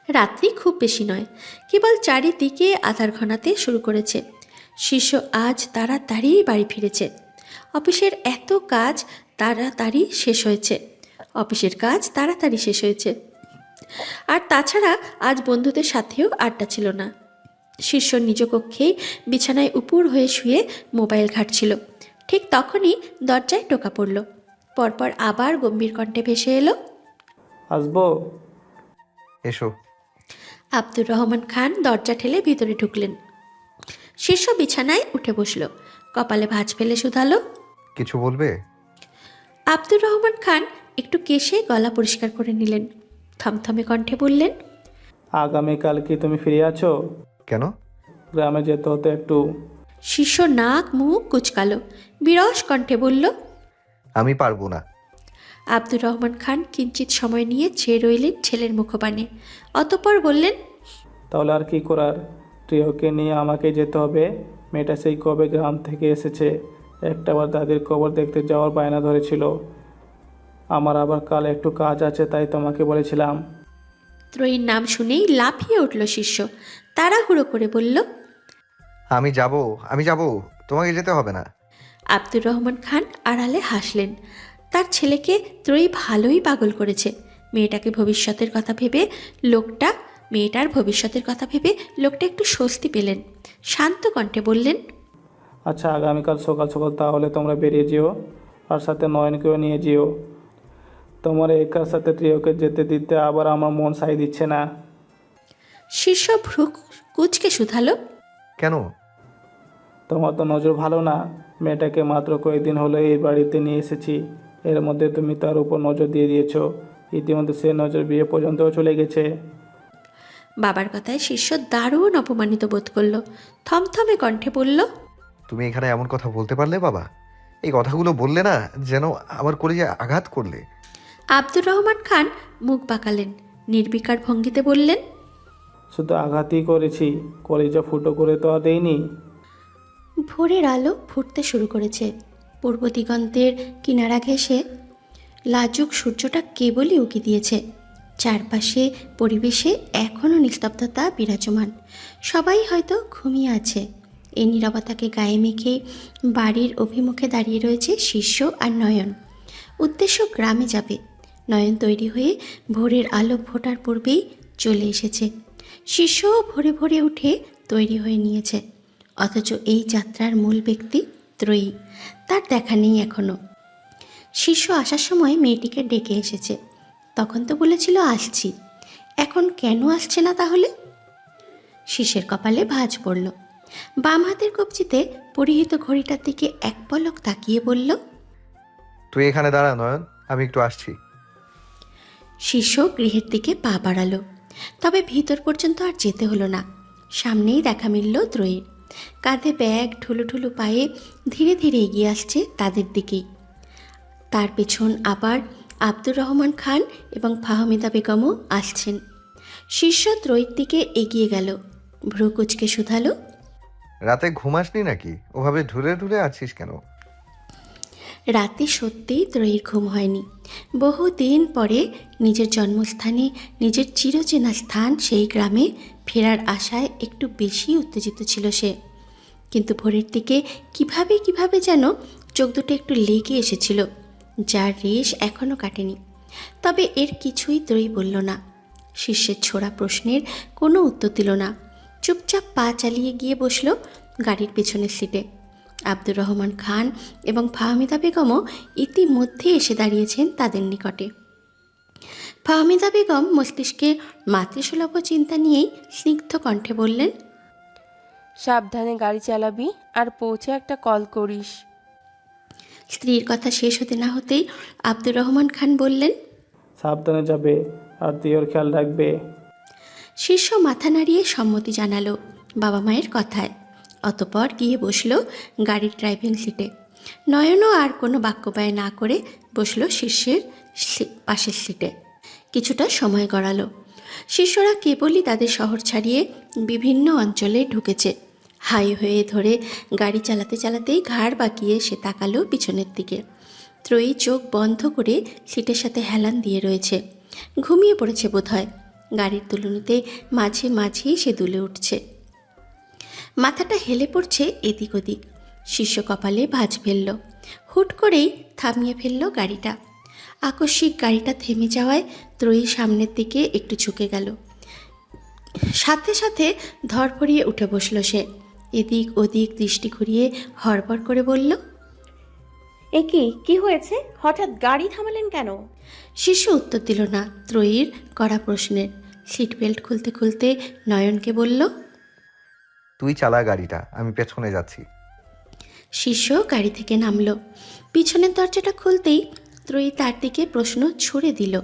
রাত্রি খুব বেশি নয়, কেবল চারিদিকে আধার ঘনাতে শুরু করেছে। শিষ্য আজ তাড়াতাড়ি বাড়ি ফিরেছে। অফিসের এত কাজ তাড়াতাড়ি শেষ হয়েছে। অফিসের কাজ তাড়াতাড়ি শেষ হয়েছে। আর তাছাড়া আজ বন্ধুদের সাথেও আড্ডা ছিল না। শিষ্য নিজ কক্ষেই বিছানায় উপুর হয়ে শুয়ে মোবাইল ঘাঁটছিল। ঠিক তখনই দরজায় টোকা পড়ল। পরপর আবার গম্ভীর কণ্ঠে ভেসে এলো, আসবো? এসো। আব্দুর রহমান খান দরজা ঠেলে ভিতরে ঢুকলেন। শিষ্য বিছানায় উঠে বসল, কপালে ভাঁজ ফেলে শুধালো, কিছু বলবে? আব্দুর রহমান খান একটু কেশে গলা পরিষ্কার করে নিলেন। থমথমে কণ্ঠে বললেন, আগামীকাল কি তুমি ফিরে আছো? কেন? গ্রামে যেতে হতো একটু। শিষ্য নাক মুখ কুচকালো, বিরস কণ্ঠে বলল, আমি পারবো না। আব্দুর রহমান খান কিঞ্চিত সময় নিয়ে চেয়ে রইলেন ছেলের মুখপানে। অতঃপর বললেন, তাহলে আর কি করার, প্রিয়কে নিয়ে আমাকে যেতে হবে। মেয়েটা সেই কবে গ্রাম থেকে এসেছে, একটাবার দাদির কবর দেখতে যাওয়ার বায়না ধরেছিল। আমার আবার কাল একটু কাজ আছে, তাই তোমাকে বলেছিলাম। ত্রয়ীর নাম শুনেই লাফিয়ে উঠল শিষ্য। তাড়াহুড়ো করে বলল, আমি যাব, আমি যাব, তোমাকে যেতে হবে না। আব্দুর রহমান খান আড়ালে হাসলেন। তার ছেলেকে ত্রয়ী ভালোই পাগল করেছে। মেয়েটার ভবিষ্যতের কথা ভেবে লোকটা একটু স্বস্তি পেলেন। শান্ত কণ্ঠে বললেন, আচ্ছা, আগামীকাল সকাল সকাল তাহলে তোমরা বেরিয়ে যেও, আর সাথে নয়নকেও নিয়ে যেও। তোমার একার সাথে প্রিয়কে যেতে দিতে আবার আমার মন সাই দিচ্ছে না। শিষ্য ভ্রু কুচকে শুধালো, কেন? তোমার তো নজর ভালো না। মেয়েটাকে মাত্র কয়েকদিন হলো এই বাড়িতে নিয়ে এসেছি, এর মধ্যে তুমি তার উপর নজর দিয়ে দিয়েছো। ইতিমধ্যে সে নজর বিয়ে পর্যন্তও চলে গেছে। বাবার কথায় শিষ্য দারুণ অপমানিত বোধ করল। থমথমে কণ্ঠে বলল, তুমি এখানে এমন কথা বলতে পারলে বাবা? এই কথাগুলো বললে না যেন আমার কলিজায় আঘাত করলে। আব্দুর রহমান খান মুখ বাঁকালেন, নির্বিকার ভঙ্গিতে বললেন, শুধু আঘাতই করেছি, কলিজা ফুটো করে তো আর দেইনি। ভোরের আলো ফুটতে শুরু করেছে। পূর্ব দিগন্তের কিনারা ঘেঁষে লাজুক সূর্যটা কেবলই উকি দিয়েছে। চারপাশে পরিবেশে এখনও নিস্তব্ধতা বিরাজমান। সবাই হয়তো ঘুমিয়ে আছে। এই নীরবতাকে গায়ে মেখে বাড়ির অভিমুখে দাঁড়িয়ে রয়েছে শিষ্য আর নয়ন। উদ্দেশ্য গ্রামে যাবে। নয়ন তৈরি হয়ে ভোরের আলো ফোটার পূর্বেই চলে এসেছে। শিষ্যও ভোরে ভোরে উঠে তৈরি হয়ে নিয়েছে। অথচ এই যাত্রার মূল ব্যক্তি ত্রয়ী, তার দেখা নেই এখনও। শিষ্য আসার সময় মেয়েটিকে ডেকে এসেছে। তখন তো বলেছিল আসছি, এখন কেন আসছে না তাহলে? শিষ্যের কপালে ভাঁজ পড়ল। বাম হাতের কবজিতে পরিহিত ঘড়িটার দিকে এক পলক তাকিয়ে বলল, তুই এখানে দাঁড়া নয়ন, আমি একটু আসছি। শিষ্য গৃহের দিকে পা বাড়ালো। তবে ভিতর পর্যন্ত আর যেতে হলো না। সামনেই দেখা মিলল ত্রয়ীর। কাঁধে ব্যাগ, ঠুলো ঠুলো পায়ে ধীরে ধীরে এগিয়ে আসছে তাদের দিকেই। তার পেছন আবার আব্দুর রহমান খান এবং ফাহমিদা বেগমও আসছেন। শিষ্য ত্রয়ীর দিকে এগিয়ে গেল, ভ্রু কুচকে শুধালো, রাতে ঘুমাসনি নাকি? ওভাবে ঢুলে ঢুলে আছিস কেন? রাতে সত্যিই ত্রয়ীর ঘুম হয়নি। বহুদিন পরে নিজের জন্মস্থানে, নিজের চিরচেনা স্থান সেই গ্রামে ফেরার আশায় একটু বেশি উত্তেজিত ছিল সে। কিন্তু ভোরের দিকে কিভাবে যেন চোখ দুটো একটু লেগে এসেছিল, যার রেশ এখনও কাটেনি। তবে এর কিছুই ত্রয়ী বলল না। শিষ্যের ছোড়া প্রশ্নের কোনো উত্তর দিল না। চুপচাপ পা চালিয়ে গিয়ে বসল গাড়ির পেছনের সিটে। আব্দুর রহমান খান এবং ফাহমিদা বেগমও ইতিমধ্যে এসে দাঁড়িয়েছেন তাদের নিকটে। ফাহমিদা বেগম মস্তিষ্কে মাতৃসুলভ চিন্তা নিয়েই স্নিগ্ধ কণ্ঠে বললেন, সাবধানে গাড়ি চালাবি, আর পৌঁছে একটা কল করিস। স্ত্রীর কথা শেষ হতে না হতেই আব্দুর রহমান খান বললেন, সাবধানে যাবে, আর তুই ওর খেয়াল রাখবে। শিষ্য মাথা নাড়িয়ে সম্মতি জানালো বাবা মায়ের কথায়। অতপর গিয়ে বসল গাড়ির ড্রাইভিং সিটে। নয়নও আর কোনো বাক্যবায় না করে বসল শিষ্যের পাশের সিটে। কিছুটা সময় গড়ালো। শিষ্যরা কেবলই তাদের শহর ছাড়িয়ে বিভিন্ন অঞ্চলে ঢুকেছে। হাইওয়ে ধরে গাড়ি চালাতে চালাতেই ঘাড় বাঁকিয়ে সে তাকালো পিছনের দিকে। ত্রয়ী চোখ বন্ধ করে সিটের সাথে হেলান দিয়ে রয়েছে। ঘুমিয়ে পড়েছে বোধহয়। গাড়ির দুলুনিতে মাঝে মাঝেই সে দুলে উঠছে, মাথাটা হেলে পড়ছে এদিক ওদিক। শিষ্য কপালে ভাঁজ ফেলল, হুট করেই থামিয়ে ফেলল গাড়িটা। আকস্মিক গাড়িটা থেমে যাওয়ায় ত্রয়ী সামনের দিকে একটু ঝুঁকে গেল, সাথে সাথে ধরফরিয়ে উঠে বসল সে। এদিক ওদিক দৃষ্টি ঘুরিয়ে হড়বড় করে বলল, এ কি হয়েছে? হঠাৎ গাড়ি থামালেন কেন? শিষ্য উত্তর দিল না ত্রয়ীর কড়া প্রশ্নের। সিট বেল্ট খুলতে খুলতে নয়নকে বলল, তুই চালা গাড়িটা, আমি পেছনে যাচ্ছি। শিষ্য গাড়ি থেকে নামল। পিছনের দরজাটা খুলতেই ত্রয়ী তার দিকে প্রশ্ন ছুড়ে দিল।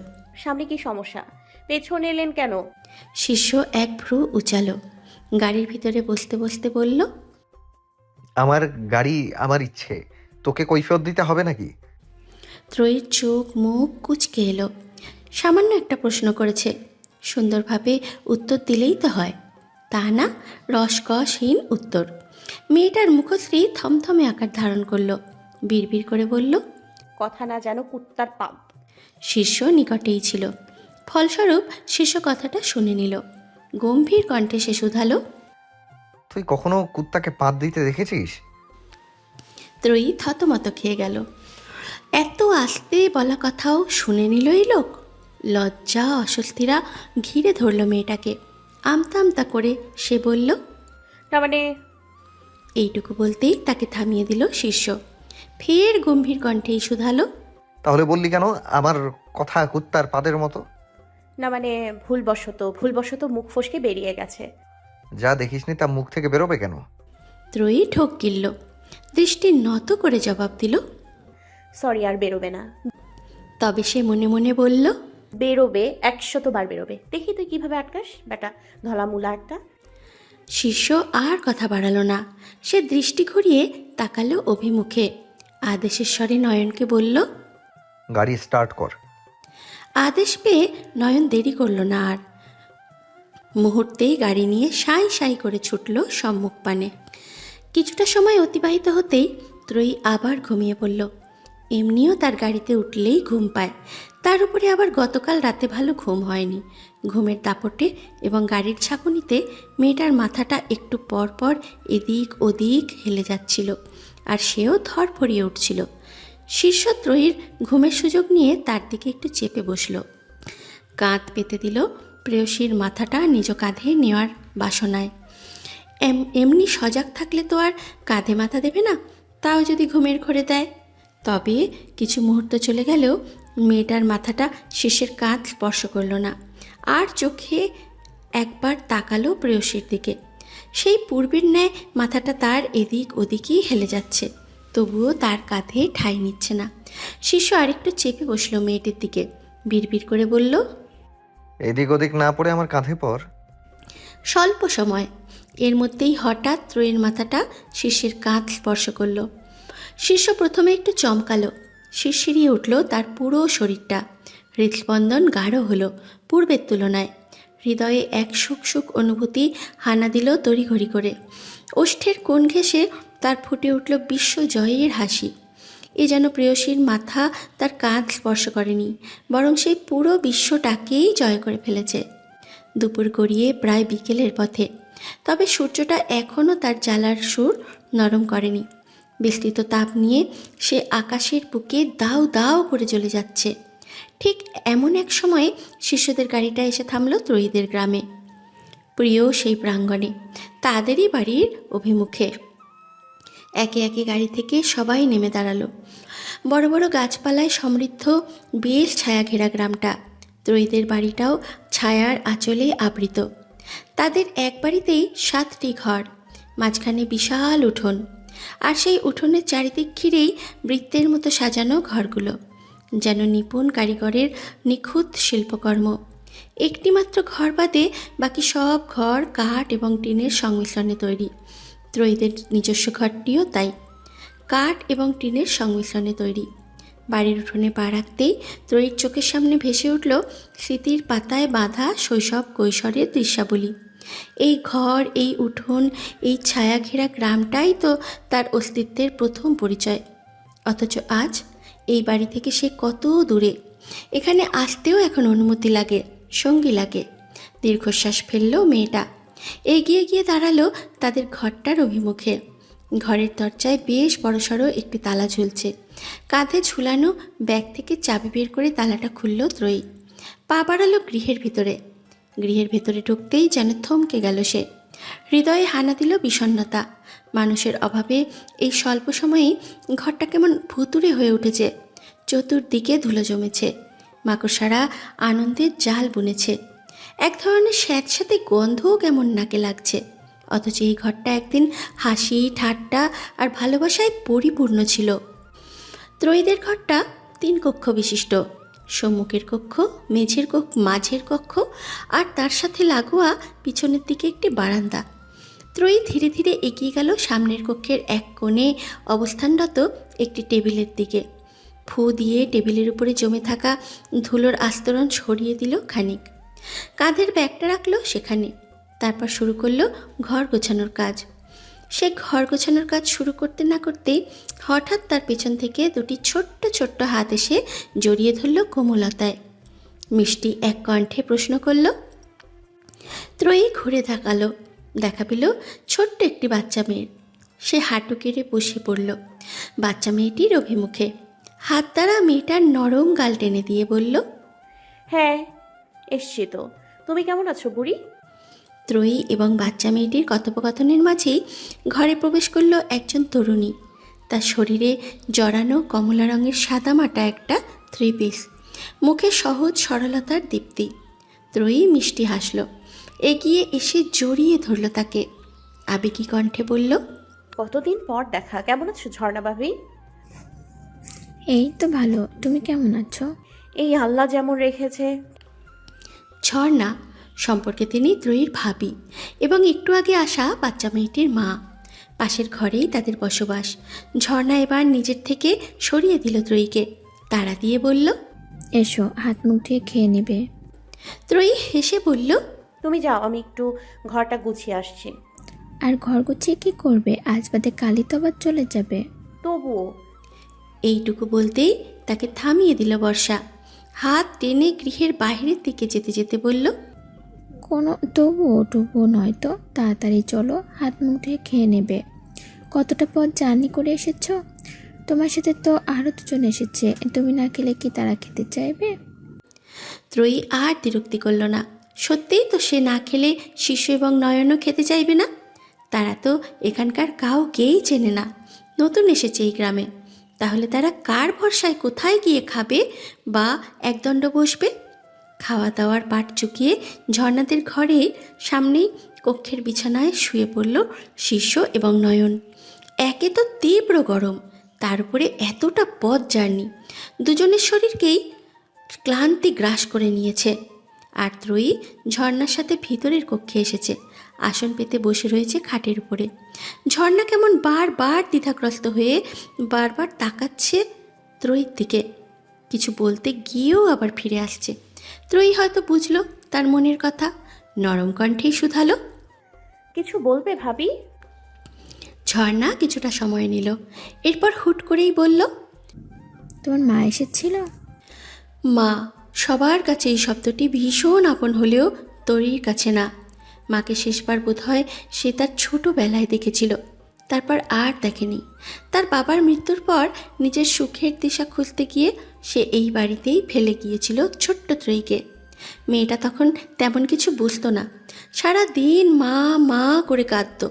সামনে কি সমস্যা? পেছনে এলেন কেন? শিষ্য এক ভ্রু উচালো, গাড়ির ভিতরে বসতে বসতে বলল, আমার গাড়ি আমার ইচ্ছে, তোকে কৈফিয়ত দিতে হবে নাকি? ত্রয়ীর চোখ মুখ কুঁচকে এলো। সামান্য একটা প্রশ্ন করেছে, সুন্দরভাবে উত্তর দিলেই তো হয়, তা না রসকসহীন উত্তর। মেয়েটার মুখশ্রী থমথমে আকার ধারণ করলো, বিড়বিড় করে বলল, কথা না জানো কুত্তার পাপ। শিষ্য নিকটেই ছিল, ফলস্বরূপ শিষ্য কথাটা শুনে নিল। গম্ভীর কণ্ঠে সে শুধালো, তুই কখনো কুত্তাকে পাত দিতে দেখেছিস? ত্রয়ী থতমত খেয়ে গেল। এত আস্তে বলা কথাও শুনে নিল এই লোক। লজ্জা অস্বস্তিরা ঘিরে ধরল মেয়েটাকে। আমতা আমতা করে সে বলল, না মানে, এইটুকু বলতেই তাকে থামিয়ে দিল শিষ্য। ফের গম্ভীর কণ্ঠেই শুধালো, তাহলে বললি কেন আমার কথা কুত্তার পাদের মতো? না মানে ভুলবশত মুখ ফসকে বেরিয়ে গেছে। যা দেখিসনি তা মুখ থেকে বেরোবে কেন? ত্রয়ী ঠোক গিলল, দৃষ্টি নত করে জবাব দিল, সরি, আর বেরোবে না। তবে সে মনে মনে বলল, বেরোবে, 100 বার বেরোবে। দেখি তুই কিভাবে আটকাস, বেটা ধলামুলা একটা। শিষ্য আর কথা বাড়ালো না। সে দৃষ্টি ঘুরিয়ে তাকালো অভিমুখে। আদেশের স্বরে নয়নকে বলল, গাড়ি স্টার্ট কর। আদেশ পেয়ে নয়ন দেরি করল না আর। মুহূর্তেই গাড়ি নিয়ে সাই সাই করে ছুটল সম্মুখ পানে। কিছুটা সময় অতিবাহিত হতেই ত্রয়ী আবার ঘুমিয়ে পড়ল। এমনিও তার গাড়িতে উঠলেই ঘুম পায়, তার উপরে আবার গতকাল রাতে ভালো ঘুম হয়নি। ঘুমের দাপটে এবং গাড়ির ঝাঁকুনিতে মেয়েটার মাথাটা একটু পর পর এদিক ওদিক হেলে যাচ্ছিল, আর সেও ধরফরিয়ে উঠছিল। শিষ্য ত্রয়ীর ঘুমের সুযোগ নিয়ে তার দিকে একটু চেপে বসল, কাঁধ পেতে দিল প্রেয়সীর মাথাটা নিজ কাঁধে নেওয়ার বাসনায়। এমনি সজাগ থাকলে তো আর কাঁধে মাথা দেবে না, তাও যদি ঘুমের ঘোরে দেয়। তবে কিছু মুহূর্ত চলে গেলেও মেয়েটার মাথাটা শিষ্যের কাঁধ স্পর্শ করল না, আর চোখে একবার তাকালো প্রেয়সীর দিকে। সেই পূর্বের ন্যায় মাথাটা তার এদিক ওদিকই হেলে যাচ্ছে, তবুও তার কাঁধে ঠাঁই নিচ্ছে না। শিষ্য আরেকটু চেপে বসলো মেয়েটির দিকে, বিড়বিড় করে বলল, এদিক ওদিক না পড়ে আমার কাঁধে পর। স্বল্প সময়, এর মধ্যেই হঠাৎ ত্রয়ীর মাথাটা শিষ্যের কাঁধ স্পর্শ করল। শিষ্য প্রথমে একটু চমকালো, শিরশিরিয়ে উঠল তার পুরো শরীরটা। হৃদস্পন্দন গাঢ় হলো পূর্বের তুলনায়। হৃদয়ে এক সুখ সুখ অনুভূতি হানা দিল তড়িঘড়ি করে। ওষ্ঠের কোণ ঘেঁষে তার ফুটে উঠল বিশ্বজয়ের হাসি। এ যেন প্রেয়সীর মাথা তার কাঁধ স্পর্শ করেনি, বরং সেই পুরো বিশ্বটাকেই জয় করে ফেলেছে। দুপুর গড়িয়ে প্রায় বিকেলের পথে, তবে সূর্যটা এখনও তার জ্বালার সুর নরম করেনি। বিস্তৃত তাপ নিয়ে সে আকাশের বুকে দাউ দাউ করে জ্বলে যাচ্ছে। ঠিক এমন এক সময়ে শিষ্যদের গাড়িটা এসে থামল ত্রয়ীদের গ্রামে, প্রিয় সেই প্রাঙ্গণে, তাদেরই বাড়ির অভিমুখে। একে একে গাড়ি থেকে সবাই নেমে দাঁড়ালো। বড় বড় গাছপালায় সমৃদ্ধ বেশ ছায়া ঘেরা গ্রামটা। ত্রয়ীদের বাড়িটাও ছায়ার আঁচলে আবৃত। তাদের এক বাড়িতেই 7টি ঘর, মাঝখানে বিশাল উঠোন, আর সেই উঠোনের চারিদিক ঘিরেই বৃত্তের মতো সাজানো ঘরগুলো, যেন নিপুণ কারিগরের নিখুঁত শিল্পকর্ম। একটিমাত্র ঘর বাদে বাকি সব ঘর কাঠ এবং টিনের সংমিশ্রণে তৈরি। ত্রয়ীদের নিজস্ব ঘরটিও তাই, কাঠ এবং টিনের সংমিশ্রণে তৈরি। বাড়ির উঠোনে পা রাখতেই ত্রয়ীর চোখের সামনে ভেসে উঠল স্মৃতির পাতায় বাঁধা শৈশব কৈশোরের দৃশ্যাবলী। এই ঘর, এই উঠোন, এই ছায়া ঘেরা গ্রামটাই তো তার অস্তিত্বের প্রথম পরিচয়। অথচ আজ এই বাড়ি থেকে সে কত দূরে। এখানে আসতেও এখন অনুমতি লাগে, সঙ্গী লাগে। দীর্ঘশ্বাস ফেলল মেয়েটা। এগিয়ে গিয়ে দাঁড়ালো তাদের ঘরটার অভিমুখে। ঘরের দরজায় বেশ বড়সড় একটি তালা ঝুলছে। কাঁধে ঝুলানো ব্যাগ থেকে চাবি বের করে তালাটা খুলল ত্রয়ী। পা বাড়ালো গৃহের ভিতরে। গৃহের ভেতরে ঢুকতেই যেন থমকে গেল সে। হৃদয়ে হানা দিল বিষণ্ণতা। মানুষের অভাবে এই স্বল্প সময়েই ঘরটা কেমন ভুতুড়ে হয়ে উঠেছে। চতুর্দিকে ধুলো জমেছে। মাকড়সারা আনন্দের জাল বুনেছে। এক ধরনের স্যাঁতস্যাঁতে গন্ধও কেমন নাকে লাগছে। অথচ এই ঘরটা একদিন হাসি, ঠাট্টা আর ভালোবাসায় পরিপূর্ণ ছিল। ত্রয়ীদের ঘরটা 3 কক্ষ বিশিষ্ট। সম্মুখের কক্ষ, মাঝের কক্ষ আর তার সাথে লাগোয়া পিছনের দিকে একটি বারান্দা। ত্রয়ী ধীরে ধীরে এগিয়ে গেল সামনের কক্ষের এক কোণে অবস্থানরত একটি টেবিলের দিকে। ফু দিয়ে টেবিলের উপরে জমে থাকা ধুলোর আস্তরণ সরিয়ে দিল খানিক। কাঁধের ব্যাগটা রাখলো সেখানে। তারপর শুরু করলো ঘর গোছানোর কাজ। সে ঘর গোছানোর কাজ শুরু করতে না করতেই হঠাৎ তার পেছন থেকে 2টি ছোট্ট ছোট্ট হাত এসে জড়িয়ে ধরল কোমলতায়। মিষ্টি এক কণ্ঠে প্রশ্ন করল। ত্রয়ী ঘুরে তাকালো। দেখা পেল ছোট্ট একটি বাচ্চা মেয়ের। সে হাঁটু কেড়ে বসে পড়ল বাচ্চা মেয়েটির অভিমুখে। হাত দ্বারা মেয়েটার নরম গাল টেনে দিয়ে বলল, হ্যাঁ এসছি তো। তুমি কেমন আছো বুড়ি? ত্রয়ী এবং বাচ্চা মেয়েটির কথোপকথনের মাঝেই ঘরে প্রবেশ করল একজন তরুণী। তার শরীরে জড়ানো কমলা রঙের সাদামাটা একটা 3 পিস। মুখে সহজ সরলতার দীপ্তি। ত্রয়ী মিষ্টি হাসল। এগিয়ে এসে জড়িয়ে ধরল তাকে। আবেগী কণ্ঠে বলল, কতদিন পর দেখা। কেমন আছো ঝর্ণা ভাবি? এই তো ভালো, তুমি কেমন আছো? এই আল্লাহ যেমন রেখেছে। ঝর্ণা সম্পর্কে তিনি ত্রয়ীর ভাবি এবং একটু আগে আসা বাচ্চা মেয়েটির মা। পাশের ঘরেই তাদের বসবাস। ঝর্ণা এবার নিজের থেকে সরিয়ে দিল ত্রয়ীকে। তাড়া দিয়ে বলল, এসো, হাত মুখ ধুয়ে খেয়ে নেবে। ত্রয়ী হেসে বলল, তুমি যাও, আমি একটু ঘরটা গুছিয়ে আসছি। আর ঘর গুছিয়ে কি করবে? আজ বাদে কালই তো আবার চলে যাবে। তবুও। এইটুকু বলতেই তাকে থামিয়ে দিল বর্ষা। হাত টেনে গৃহের বাইরের দিকে যেতে যেতে বলল, কোনো তবুও নয় তো, তাড়াতাড়ি চলো, হাত মুখ ধুয়ে খেয়ে নেবে। কতটা পথ জার্নি করে এসেছো? তোমার সাথে তো আরও 2জন এসেছে, তুমি না খেলে কি তারা খেতে চাইবে? ত্রয়ী আর বিরক্তি করল না। সত্যিই তো সে না খেলে শিশু এবং নয়নও খেতে চাইবে না। তারা তো এখানকার কাউকেই চেনে না, নতুন এসেছে এই গ্রামে। তাহলে তারা কার ভরসায় কোথায় গিয়ে খাবে বা একদণ্ড বসবে? খাওয়া দাওয়ার পাট চুকিয়ে ঝর্ণাদের ঘরের সামনেই কক্ষের বিছানায় শুয়ে পড়ল শিষ্য এবং নয়ন। একে তো তীব্র গরম, তার উপরে এতটা পথ জার্নি। দুজনের শরীরকেই ক্লান্তি গ্রাস করে নিয়েছে। আর ত্রয়ী ঝর্ণার সাথে ভিতরের কক্ষে এসেছে। আসন পেতে বসে রয়েছে খাটের উপরে। ঝর্ণা কেমন বারবার দ্বিধাগ্রস্ত হয়ে বারবার তাকাচ্ছে ত্রয়ীর দিকে। কিছু বলতে গিয়েও আবার ফিরে আসছে। ত্রয়ী হয়তো বুঝলো তার মনের কথা। নরম কণ্ঠেই শুধালো, কিছু বলবে ভাবি? ঝর্ণা কিছুটা সময় নিল। এরপর হুট করেই বলল, তোমার মা এসেছিল? মা সবার কাছে এই শব্দটি ভীষণ আপন হলেও ত্রয়ীর কাছে না। মাকে শেষবার বোধহয় সে তার ছোটোবেলায় দেখেছিল, তারপর আর দেখেনি। তার বাবার মৃত্যুর পর নিজের সুখের দিশা খুঁজতে গিয়ে সে এই বাড়িতেই ফেলে গিয়েছিল ছোট্ট ত্রয়ীকে। মেয়েটা তখন তেমন কিছু বুঝতো না, সারা দিন মা মা করে কাঁদত।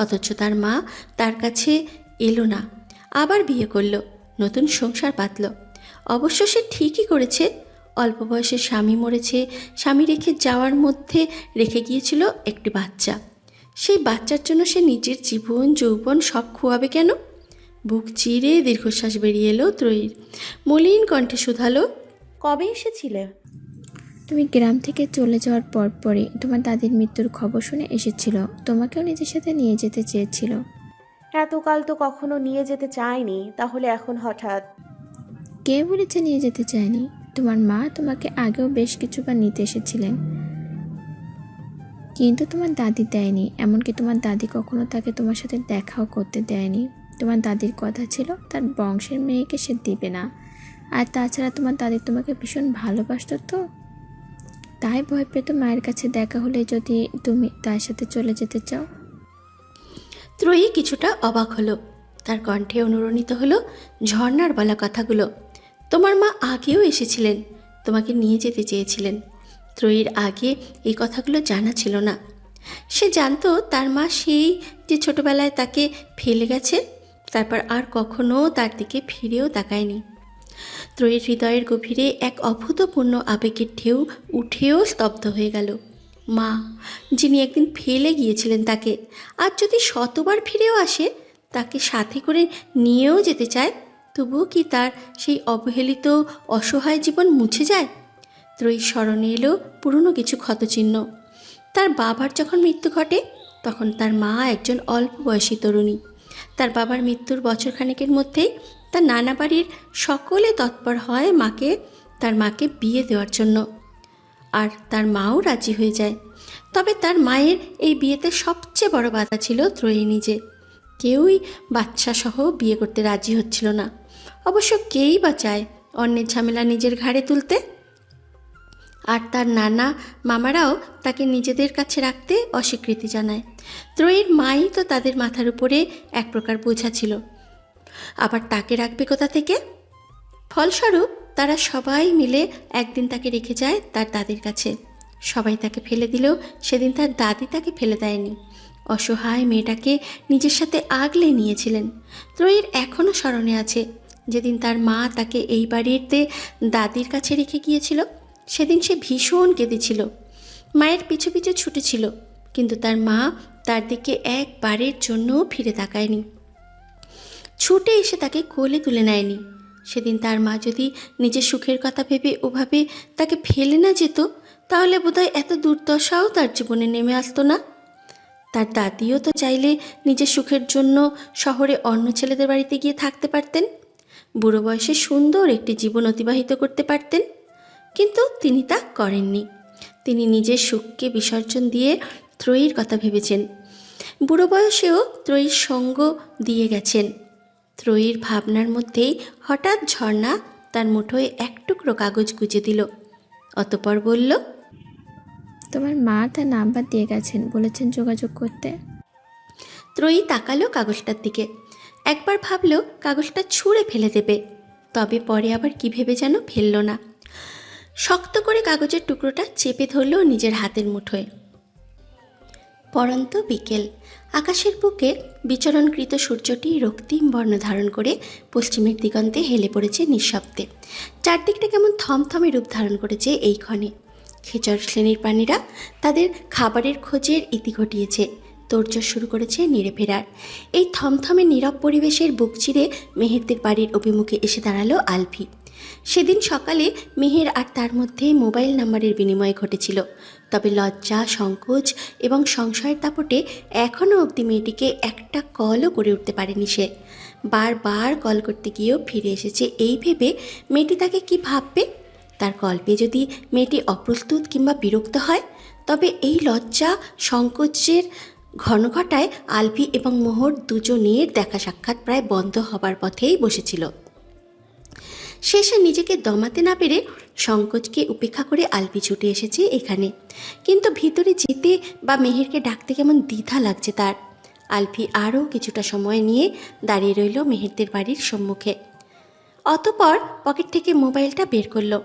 অথচ তার মা তার কাছে এলো না, আবার বিয়ে করলো, নতুন সংসার পাতল। অবশ্য সে ঠিকই করেছে। অল্প বয়সে স্বামী মরেছে, স্বামী রেখে যাওয়ার মধ্যে রেখে গিয়েছিল একটি বাচ্চা। সেই বাচ্চার জন্য সে নিজের জীবন যৌবন সব খোয়াবে কেন? বুক চিরে দীর্ঘশ্বাস বেরিয়ে এলো ত্রয়ীর। মলিন কণ্ঠে শুধালো, কবে এসেছিলে? তুমি গ্রাম থেকে চলে যাওয়ার পরপরই তোমার দাদির মৃত্যুর খবর শুনে এসেছিল। তোমাকেও নিজের সাথে নিয়ে যেতে চেয়েছিল। এতকাল তো কখনো নিয়ে যেতে চায়নি, তাহলে এখন হঠাৎ? কে বলেছে নিয়ে যেতে চায়নি? তোমার মা তোমাকে আগেও বেশ কিছুবার নিতে এসেছিলেন, কিন্তু তোমার দাদি দেয়নি। এমনকি তোমার দাদি কখনো তাকে তোমার সাথে দেখাও করতে দেয়নি। তোমার দাদির কথা ছিল তার বংশের মেয়েকে সে দিবে না। আর তাছাড়া তোমার দাদি তোমাকে ভীষণ ভালোবাসত, তো তাই ভয় পেত মায়ের কাছে দেখা হলে যদি তুমি তার সাথে চলে যেতে চাও। ত্রয়ী কিছুটা অবাক হলো। তার কণ্ঠে অনুরণিত হলো ঝর্ণার বলা কথাগুলো। তোমার মা আগেও এসেছিলেন, তোমাকে নিয়ে যেতে চেয়েছিলেন। ত্রয়ীর আগে এই কথাগুলো জানা ছিল না। সে জানতো তার মা সেই যে ছোটবেলায় তাকে ফেলে গেছে, তারপর আর কখনো তার দিকে ফিরেও তাকায়নি। ত্রয়ীর হৃদয়ের গভীরে এক অভূতপূর্ণ আবেগের ঢেউ উঠেও স্তব্ধ হয়ে গেল। মা, যিনি একদিন ফেলে গিয়েছিলেন তাকে, আর যদি শতবার ফিরেও আসে, তাকে সাথে করে নিয়েও যেতে চায়, তবুও কি তার সেই অবহেলিত অসহায় জীবন মুছে যায়? ত্রয়ীর স্মরণে এলো পুরনো কিছু ক্ষতচিহ্ন। তার বাবার যখন মৃত্যু ঘটে, তখন তার মা একজন অল্প বয়সী তরুণী। তার বাবার মৃত্যুর বছরখানেকের মধ্যেই তার নানা বাড়ির সকলে তৎপর হয় তার মাকে বিয়ে দেওয়ার জন্য, আর তার মাও রাজি হয়ে যায়। তবে তার মায়ের এই বিয়েতে সবচেয়ে বড় বাধা ছিল ত্রয়ী নিজে। কেউই বাচ্চাসহ বিয়ে করতে রাজি হচ্ছিল না। অবশ্য কেই বা চায় অন্যের ঝামেলা নিজের ঘাড়ে তুলতে? আর তার নানা মামারাও তাকে নিজেদের কাছে রাখতে অস্বীকৃতি জানায়। ত্রয়ীর মাই তো তাদের মাথার উপরে এক প্রকার বোঝা ছিল, আবার তাকে রাখবে কোথা থেকে? ফলস্বরূপ তারা সবাই মিলে একদিন তাকে রেখে যায় তার দাদির কাছে। সবাই তাকে ফেলে দিলেও সেদিন তার দাদি তাকে ফেলে দেয়নি। অসহায় মেয়েটাকে নিজের সাথে আগলে নিয়েছিলেন। ত্রয়ীর এখনও স্মরণে আছে যেদিন তার মা তাকে এই বাড়িতে দাদির কাছে রেখে গিয়েছিল। সেদিন সে ভীষণ কেঁদেছিল, মায়ের পিছু পিছু ছুটেছিল, কিন্তু তার মা তার দিকে একবারের জন্যও ফিরে তাকায়নি, ছুটে এসে তাকে কোলে তুলে নেয়নি। সেদিন তার মা যদি নিজের সুখের কথা ভেবে ওভাবে তাকে ফেলে না যেত, তাহলে বোধহয় এত দুর্দশাও তার জীবনে নেমে আসতো না। তার দাদিও তো চাইলে নিজের সুখের জন্য শহরে অন্য ছেলেদের বাড়িতে গিয়ে থাকতে পারতেন, বুড়ো বয়সে সুন্দর একটি জীবন অতিবাহিত করতে পারতেন, কিন্তু তিনি তা করেননি। তিনি নিজের সুখকে বিসর্জন দিয়ে ত্রয়ীর কথা ভেবেছেন। বুড়ো বয়সেও ত্রয়ীর সঙ্গ দিয়ে গেছেন। ত্রয়ীর ভাবনার মধ্যেই হঠাৎ ঝর্ণা তার মুঠোয় এক টুকরো কাগজ গুজে দিল। অতঃপর বলল, তোমার মা তার নাম্বার দিয়ে গেছেন, বলেছেন যোগাযোগ করতে। ত্রয়ী তাকালো কাগজটার দিকে। একবার ভাবলো কাগজটা ছুঁড়ে ফেলে দেবে, তবে পরে আবার কি ভেবে যেন ফেলল না। শক্ত করে কাগজের টুকরোটা চেপে ধরল নিজের হাতের মুঠোয়। পরন্ত বিকেল, আকাশের বুকে বিচরণকৃত সূর্যটি রক্তিম বর্ণ ধারণ করে পশ্চিমের দিগন্তে হেলে পড়েছে নিঃশব্দে। চারদিকটা কেমন থমথমে রূপ ধারণ করেছে এই ক্ষণে। খেচর শ্রেণীর প্রাণীরা তাদের খাবারের খোঁজের ইতি ঘটিয়েছে, তোড়জোড় শুরু করেছে নেড়ে ফেরার। এই থমথমে নীরব পরিবেশের বুক চিরে মেহেরদের বাড়ির অভিমুখে এসে দাঁড়ালো আলফি। সেদিন সকালে মেহের আর তার মধ্যে মোবাইল নাম্বারের বিনিময় ঘটেছিল, তবে লজ্জা, সংকোচ এবং সংশয়ের দাপটে এখনও অবধি মেয়েটিকে একটা কলও করে উঠতে পারেনি সে। বারবার কল করতে গিয়েও ফিরে এসেছে এই ভেবে মেয়েটি তাকে কি ভাববে। তার গল্পে যদি মেয়েটি অপ্রস্তুত কিংবা বিরক্ত হয়, তবে এই লজ্জা সংকোচের ঘন ঘটায় আলফি এবং মোহর দুজনের দেখা সাক্ষাৎ প্রায় বন্ধ হবার পথেই বসেছিল। শেষে নিজেকে দমাতে না পেরে সংকোচকে উপেক্ষা করে আলফি ছুটে এসেছে এখানে, কিন্তু ভিতরে যেতে বা মেহেরকে ডাকতে কেমন দ্বিধা লাগছে তার। আলফি আরও কিছুটা সময় নিয়ে দাঁড়িয়ে রইল মেহেরদের বাড়ির সম্মুখে। অতঃপর পকেট থেকে মোবাইলটা বের করলো।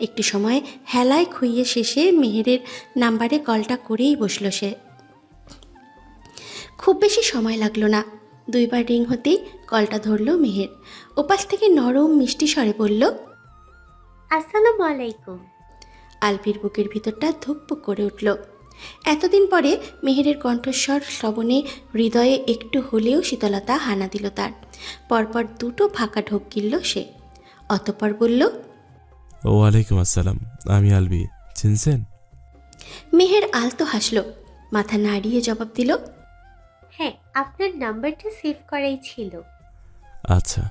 একটু সময় হেলায় খুইয়ে শেষে মেহেরের নাম্বারে কলটা করেই বসল সে। খুব বেশি সময় লাগলো না, দুইবার রিং হতেই কলটা ধরল মেহের। ওপাশ থেকে নরম মিষ্টি স্বরে বলল, আসসালামু আলাইকুম। আলফির বুকের ভিতরটা ধুকপুক করে উঠল। এতদিন পরে মেহেরের কণ্ঠস্বর শ্রবণে হৃদয়ে একটু হলেও শীতলতা হানা দিল তার। পরপর দুটো ফাঁকা ঢোক গিলল সে। অতঃপর বলল, ওয়ালাইকুম আসসালাম, আমি আলবি, চিনছেন? মেহের আলতো হাসল, মাথা নাড়িয়ে জবাব দিল, হ্যাঁ, আপনার নাম্বারটা সেভ করাই ছিল। আচ্ছা।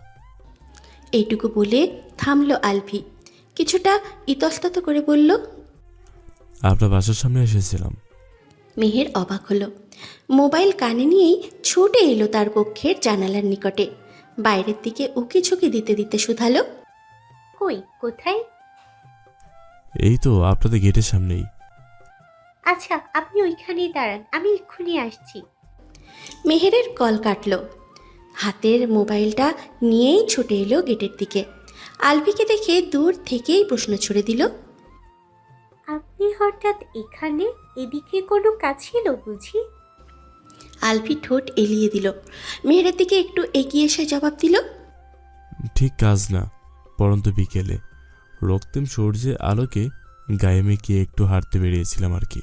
এইটুকু বলে থামল আলফি। কিছুটা ইতস্তত করে বলল, আপনার বাসার সামনে এসেছিলাম। মেহের অবাক হলো। মোবাইল কানে নিয়েই ছুটে এলো তার কক্ষের জানালার নিকটে। বাইরের দিকে উকি ঝুঁকি দিতে দিতে শুধালো, কই, কোথায়? এই তো আপনাদের গেটের সামনেই। আচ্ছা, আপনি ওইখানেই দাঁড়ান, আমি এক্ষুনি আসছি। মেহেরের কল কাটল। হাতের মোবাইলটা নিয়েই ছুটে এলো গেটের দিকে। আলভিকে দেখে দূর থেকেই প্রশ্ন ছুড়ে দিল, আপনি হঠাৎ এখানে? এদিকে কোনো কাজ ছিল বুঝি? আলভি ঠোঁট এলিয়ে দিল। মেহেরের দিকে একটু এগিয়ে এসে জবাব দিল, ঠিক কাজ না, পরন্তু বিকেলে রক্তিম সূর্যের আলোকে গায়ে মেখে একটু হাঁটতে বেরিয়েছিলাম আর কি।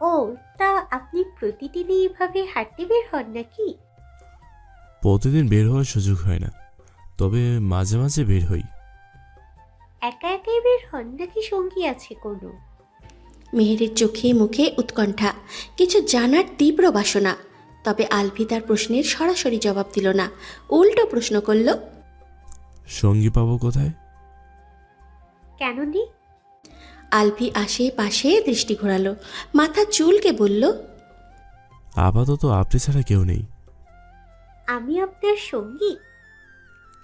ও, তা আপনি প্রতিদিনই এভাবে হাঁটতে বের হন নাকি? প্রতিদিন বের হওয়ার সুযোগ হয় না, তবে মাঝে মাঝে বের হই। একা একাই বের হন নাকি সঙ্গী আছে কোনো? মেহেরের চোখে মুখে উৎকণ্ঠা, কিছু জানার তীব্র বাসনা। তবে আলভি তার প্রশ্নের সরাসরি জবাব দিল না, উল্টো প্রশ্ন করল, সঙ্গী পাবো কোথায়? কেন নেই? আলভি আশেপাশে দৃষ্টি ঘোরালো, মাথা চুলকে বলল, আপাতত আপনি ছাড়া কেউ নেই। আমি আপনার সঙ্গী?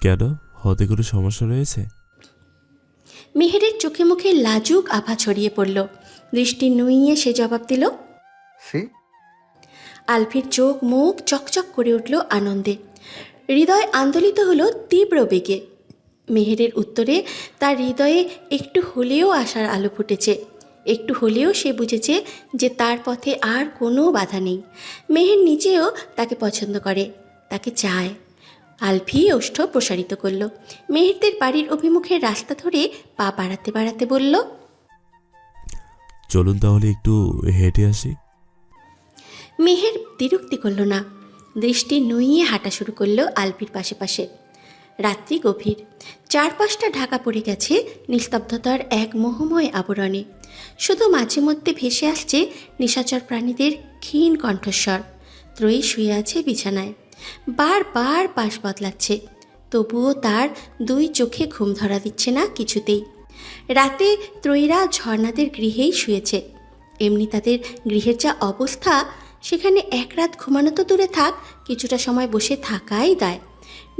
কেন, হতে কোনো সমস্যা রয়েছে? মেহেরের চোখে মুখে লাজুক আভা ছড়িয়ে পড়ল। দৃষ্টি নুইয়ে সে জবাব দিল। সি আলভির চোখ মুখ চকচক করে উঠল আনন্দে, হৃদয় আন্দোলিত হলো তীব্র বেগে। মেহেরের উত্তরে তার হৃদয়ে একটু হলেও আশার আলো ফুটেছে, একটু হলেও সে বুঝেছে যে তার পথে আর কোনো বাধা নেই। মেহের নিজেও তাকে পছন্দ করে, তাকে চায়। আলভি ওষ্ঠ প্রসারিত করল, মেহেরদের বাড়ির অভিমুখে রাস্তা ধরে পা বাড়াতে বাড়াতে বলল, চলুন তাহলে একটু হেঁটে আসি। মেহের বিরক্তি করল না, দৃষ্টি নুইয়ে হাঁটা শুরু করলো আলভির পাশে পাশে। রাত্রি গভীর, চারপাশটা ঢাকা পড়ে গেছে নিস্তব্ধতার এক মোহময় আবরণে। শুধু মাঝে মধ্যে ভেসে আসছে নিশাচর প্রাণীদের ক্ষীণ কণ্ঠস্বর। ত্রয়ী শুয়ে আছে বিছানায়, বারবার পাশ বদলাচ্ছে, তবুও তার দুই চোখে ঘুম ধরা দিচ্ছে না কিছুতেই। রাতে ত্রয়ীরা ঝর্ণাদের গৃহেই শুয়েছে। এমনি তাদের গৃহের যা অবস্থা, সেখানে এক রাত ঘুমানো তো দূরে থাক, কিছুটা সময় বসে থাকাই দায়।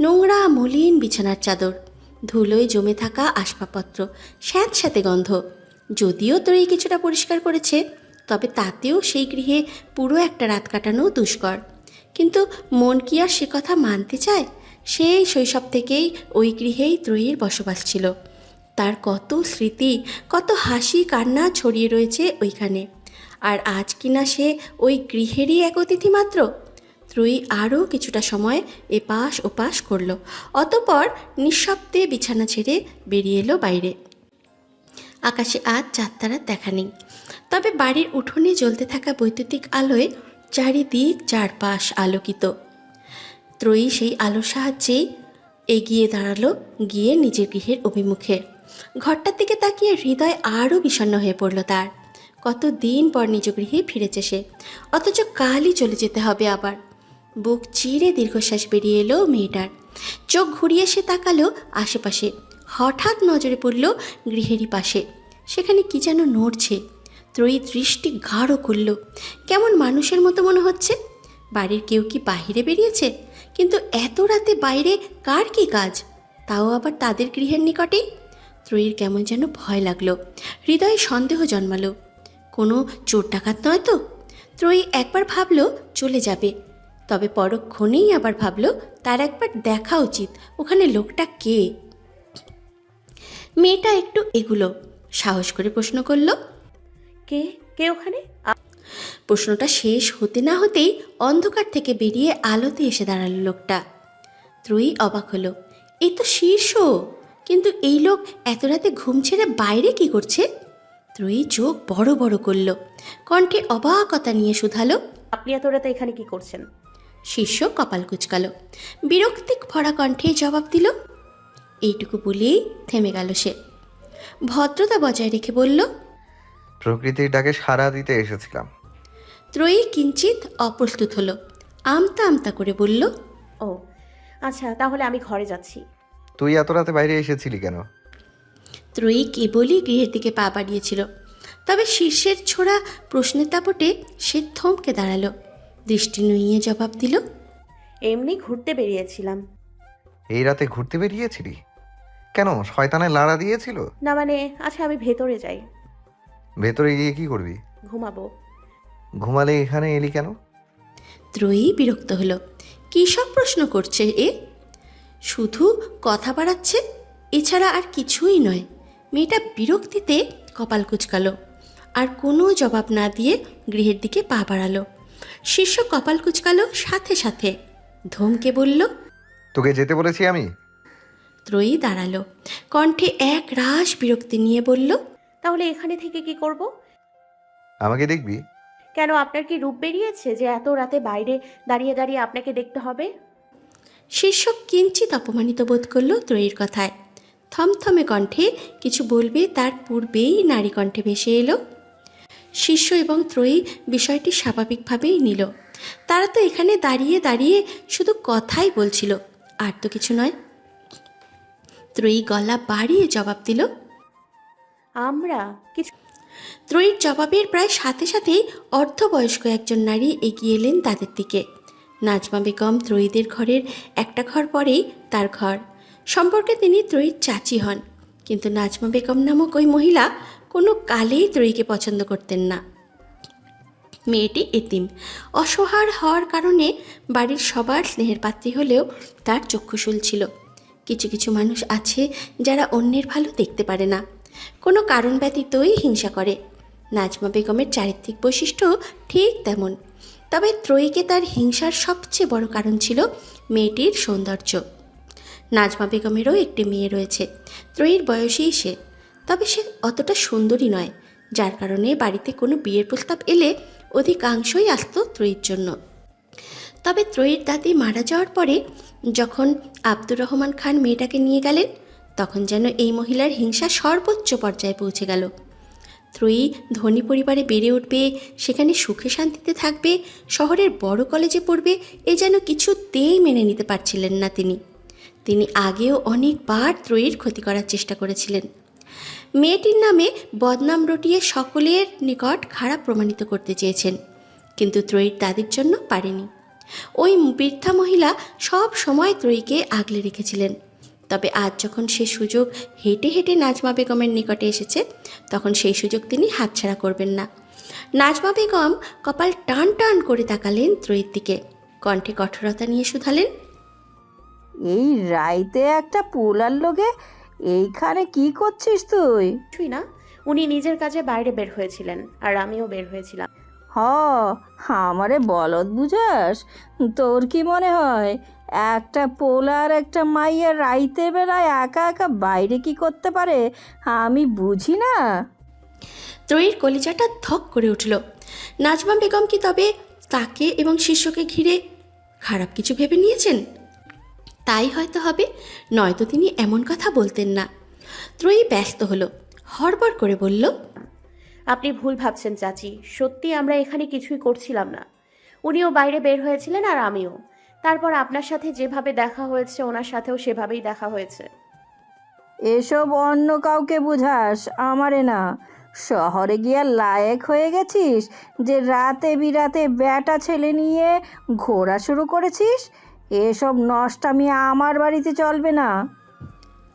নোংরা মলিন বিছানার চাদর, ধুলোয় জমে থাকা আসবাবপত্র, স্যাঁতস্যাঁতে গন্ধ। যদিও ত্রয়ী কিছুটা পরিষ্কার করেছে, তবে তাতেও সেই গৃহে পুরো একটা রাত কাটানো দুষ্কর। কিন্তু মন কি আর সে কথা মানতে চায়? সেই শৈশব থেকেই ওই গৃহেই ত্রয়ীর বসবাস ছিল। তার কত স্মৃতি, কত হাসি কান্না ছড়িয়ে রয়েছে ওইখানে। আর আজ কিনা সে ওই গৃহেরই এক অতিথি মাত্র। ত্রয়ী আরও কিছুটা সময় এপাশ ওপাশ করল, অতপর নিঃশব্দে বিছানা ছেড়ে বেরিয়ে এলো বাইরে। আকাশে আজ চাঁদতারার দেখা নেই, তবে বাড়ির উঠোনে জ্বলতে থাকা বৈদ্যুতিক আলোয় চারিদিক চারপাশ আলোকিত। ত্রয়ী সেই আলোর সাহায্যেই এগিয়ে দাঁড়ালো, গিয়ে নিজের গৃহের অভিমুখে। ঘরটার দিকে তাকিয়ে হৃদয় আরও বিষণ্ণ হয়ে পড়ল তার। কতদিন পর নিজ গৃহে ফিরেছে সে, অথচ কালই চলে যেতে হবে আবার। বুক চিরে দীর্ঘশ্বাস বেরিয়ে এলো মেয়েটার। চোখ ঘুরিয়ে সে তাকালো আশেপাশে, হঠাৎ নজরে পড়ল গৃহেরই পাশে। সেখানে কি যেন নড়ছে। ত্রয়ী দৃষ্টি গাঢ় করল, কেমন মানুষের মতো মনে হচ্ছে। বাড়ির কেউ কি বাহিরে বেরিয়েছে? কিন্তু এত রাতে বাইরে কার কি কাজ, তাও আবার তাদের গৃহের নিকটেই? ত্রয়ীর কেমন যেন ভয় লাগলো, হৃদয়ে সন্দেহ জন্মালো। কোনো চোর ডাকাত নয় তো? ত্রয়ী একবার ভাবলো চলে যাবে, তবে পরক্ষণেই আবার ভাবলো তার একবার দেখা উচিত ওখানে লোকটা কে। মেয়েটা একটু এগুলো, সাহস করে প্রশ্ন করলো, কে কে ওখানে? প্রশ্নটা শেষ হতে না হতেই অন্ধকার থেকে বেরিয়ে আলোতে এসে দাঁড়ালো লোকটা। ত্রয়ী অবাক হলো, এই তো শীর্ষ, কিন্তু এই লোক এত রাতে ঘুম ছেড়ে বাইরে কি করছে? ত্রয়ী চোখ বড় বড় করল, কণ্ঠে অবাকতা নিয়ে শুধালো, আপনি এত রাতে এখানে কি করছেন? শীর্ষ কপাল কুঁচকালো, বিরক্তি ভরা কণ্ঠে জবাব দিল। এইটুকু বলেই থেমে গেল সে। ভদ্রতা বজায় রেখে বলল, প্রকৃতির ডাকে সাড়া দিতে এসেছিলাম। ত্রয়ী কিঞ্চিত অপ্রস্তুত হলো, আমতা আমতা করে বলল, ও আচ্ছা, তাহলে আমি ঘরে যাচ্ছি। তুই এত রাতে বাইরে এসেছিলি কেন? ত্রয়ী কেবলই গৃহের দিকে পা বাড়িয়েছিল, তবে শীর্ষের ছোড়া প্রশ্নের দাপটে সে থমকে দাঁড়ালো, দৃষ্টি নুইয়ে জবাব দিল, এমনি ঘুরতে বেরিয়েছিলাম। এই রাতে ঘুরতে বেরিয়েছিলি? কেন, শয়তানের লাড়া দিয়েছিল? না মানে, আচ্ছা আমি ভেতরে যাই। ভেতরে গিয়ে কি করবি? ঘুমাবো। ঘুমালে এখানে এলি কেন? ত্রয়ী বিরক্ত হলো। কী সব প্রশ্ন করছে এ? শুধু কথা বাড়াচ্ছে, এছাড়া আর কিছুই নয়। মেয়েটা বিরক্তিতে কপাল কুঁচকালো, আর কোনো জবাব না দিয়ে গৃহের দিকে পা বাড়ালো। শিষ্য কপাল কুঁচকালো সাথে সাথে, ধমকে বলল, তোকে যেতে বলেছি আমি? ত্রয়ী দাঁড়ালো, কণ্ঠে এক রাশ বিরক্তি নিয়ে বলল, তাহলে এখানে থেকে কি করব? আমাকে দেখবি? কেন, আপনার কি রূপ বেরিয়েছে যে এত রাতে বাইরে দাঁড়িয়ে দাঁড়িয়ে আপনাকে দেখতে হবে? শিষ্য কিঞ্চিত অপমানিত বোধ করল ত্রয়ীর কথায়। থমথমে কণ্ঠে কিছু বলবে তার পূর্বেই নারী কণ্ঠে ভেসে এলো। শিষ্য এবং ত্রয়ী বিষয়টি স্বাভাবিকভাবেই নিল। তারা তো এখানে দাঁড়িয়ে দাঁড়িয়ে শুধু কথাই বলছিল, আর তো কিছু নয়। ত্রয়ী গলা বাড়িয়ে জবাব দিল, আমরা কিছু। ত্রয়ীর জবাবের প্রায় সাথে সাথেই অর্ধবয়স্ক একজন নারী এগিয়ে এলেন তাদের দিকে। নাজমা বেগম ত্রয়ীদের ঘরের একটা ঘর পরেই তার ঘর। সম্পর্কে তিনি ত্রয়ীর চাচি হন, কিন্তু নাজমা বেগম নামক ওই মহিলা কোনো কালেই ত্রয়ীকে পছন্দ করতেন না। মেয়েটি এতিম, অসহায় হওয়ার কারণে বাড়ির সবার স্নেহের পাত্রী হলেও তার চক্ষুশূল ছিল। কিছু কিছু মানুষ আছে যারা অন্যের ভালো দেখতে পারে না, কোনো কারণ ব্যতীতই হিংসা করে। নাজমা বেগমের চারিত্রিক বৈশিষ্ট্য ঠিক তেমন। তবে ত্রয়ীকে তার হিংসার সবচেয়ে বড় কারণ ছিল মেয়েটির সৌন্দর্য। নাজমা বেগমেরও একটি মেয়ে রয়েছে, ত্রয়ীর বয়সেই সে। তবে সে অতটা সুন্দরী নয়, যার কারণে বাড়িতে কোনো বিয়ের প্রস্তাব এলে অধিকাংশই আসতো ত্রয়ীর জন্য। তবে ত্রয়ীর দাদি মারা যাওয়ার পরে যখন আব্দুর রহমান খান মেয়েটাকে নিয়ে গেলেন, তখন যেন এই মহিলার হিংসা সর্বোচ্চ পর্যায়ে পৌঁছে গেল। ত্রয়ী ধনী পরিবারে বেড়ে উঠবে, সেখানে সুখে শান্তিতে থাকবে, শহরের বড় কলেজে পড়বে, এ যেন কিছুতেই মেনে নিতে পারছিলেন না তিনি আগেও অনেকবার ত্রয়ীর ক্ষতি করার চেষ্টা করেছিলেন। মেয়েটির নামে বদনাম রটিয়ে সকলের নিকট খারাপ প্রমাণিত করতে চেয়েছেন, কিন্তু ত্রয়ীর দাদির জন্য পারেনি। ওই বৃদ্ধা মহিলা সব সময় ত্রয়ীকে আগলে রেখেছিলেন। তবে আজ যখন সে সুযোগ হেঁটে হেঁটে নাজমা বেগমের নিকটে এসেছে, তখন সেই সুযোগ তিনি হাতছাড়া করবেন না। নাজমা বেগম কপাল টান টান করে তাকালেন ত্রয়ীর দিকে, কণ্ঠে কঠোরতা নিয়ে শুধালেন, এই রাইতে একটা পোলার লোকে এইখানে কি করছিস তুই? কিছুই না, উনি নিজের কাজে বাইরে বের হয়েছিলেন, আর আমিও বের হয়েছিলাম। আমারে বলদ বুঝাস? তোর কি মনে হয় একটা পোলার একটা মাইয়া রাইতে বেলায় একা একা বাইরে কি করতে পারে আমি বুঝি না? ত্রয়ীর কলিজাটা ধক করে উঠল। নাজমা বেগম কি তবে তাকে এবং শিষ্যকে ঘিরে খারাপ কিছু ভেবে নিয়েছেন? তাই হয়তো হবে, নয়তো তিনি এমন কথা বলতেন না। ত্রয়ী ব্যস্ত হলো, হড়বড় করে বলল, আপনি ভুল ভাবছেন চাচি, সত্যি আমরা এখানে কিছুই করছিলাম না। উনিও বাইরে বের হয়েছিলেন আর আমিও। তারপর আপনার সাথে যেভাবে দেখা হয়েছে ওনার সাথেও সেভাবেই দেখা হয়েছে। এসব অন্য কাউকে বুঝাস, আমারে না। শহরে গিয়া লায়েক হয়ে গেছিস যে রাতে বিরাতে ব্যাটা ছেলে নিয়ে ঘোরা শুরু করেছিস? এসব নষ্টামি আমার বাড়িতে চলবে না।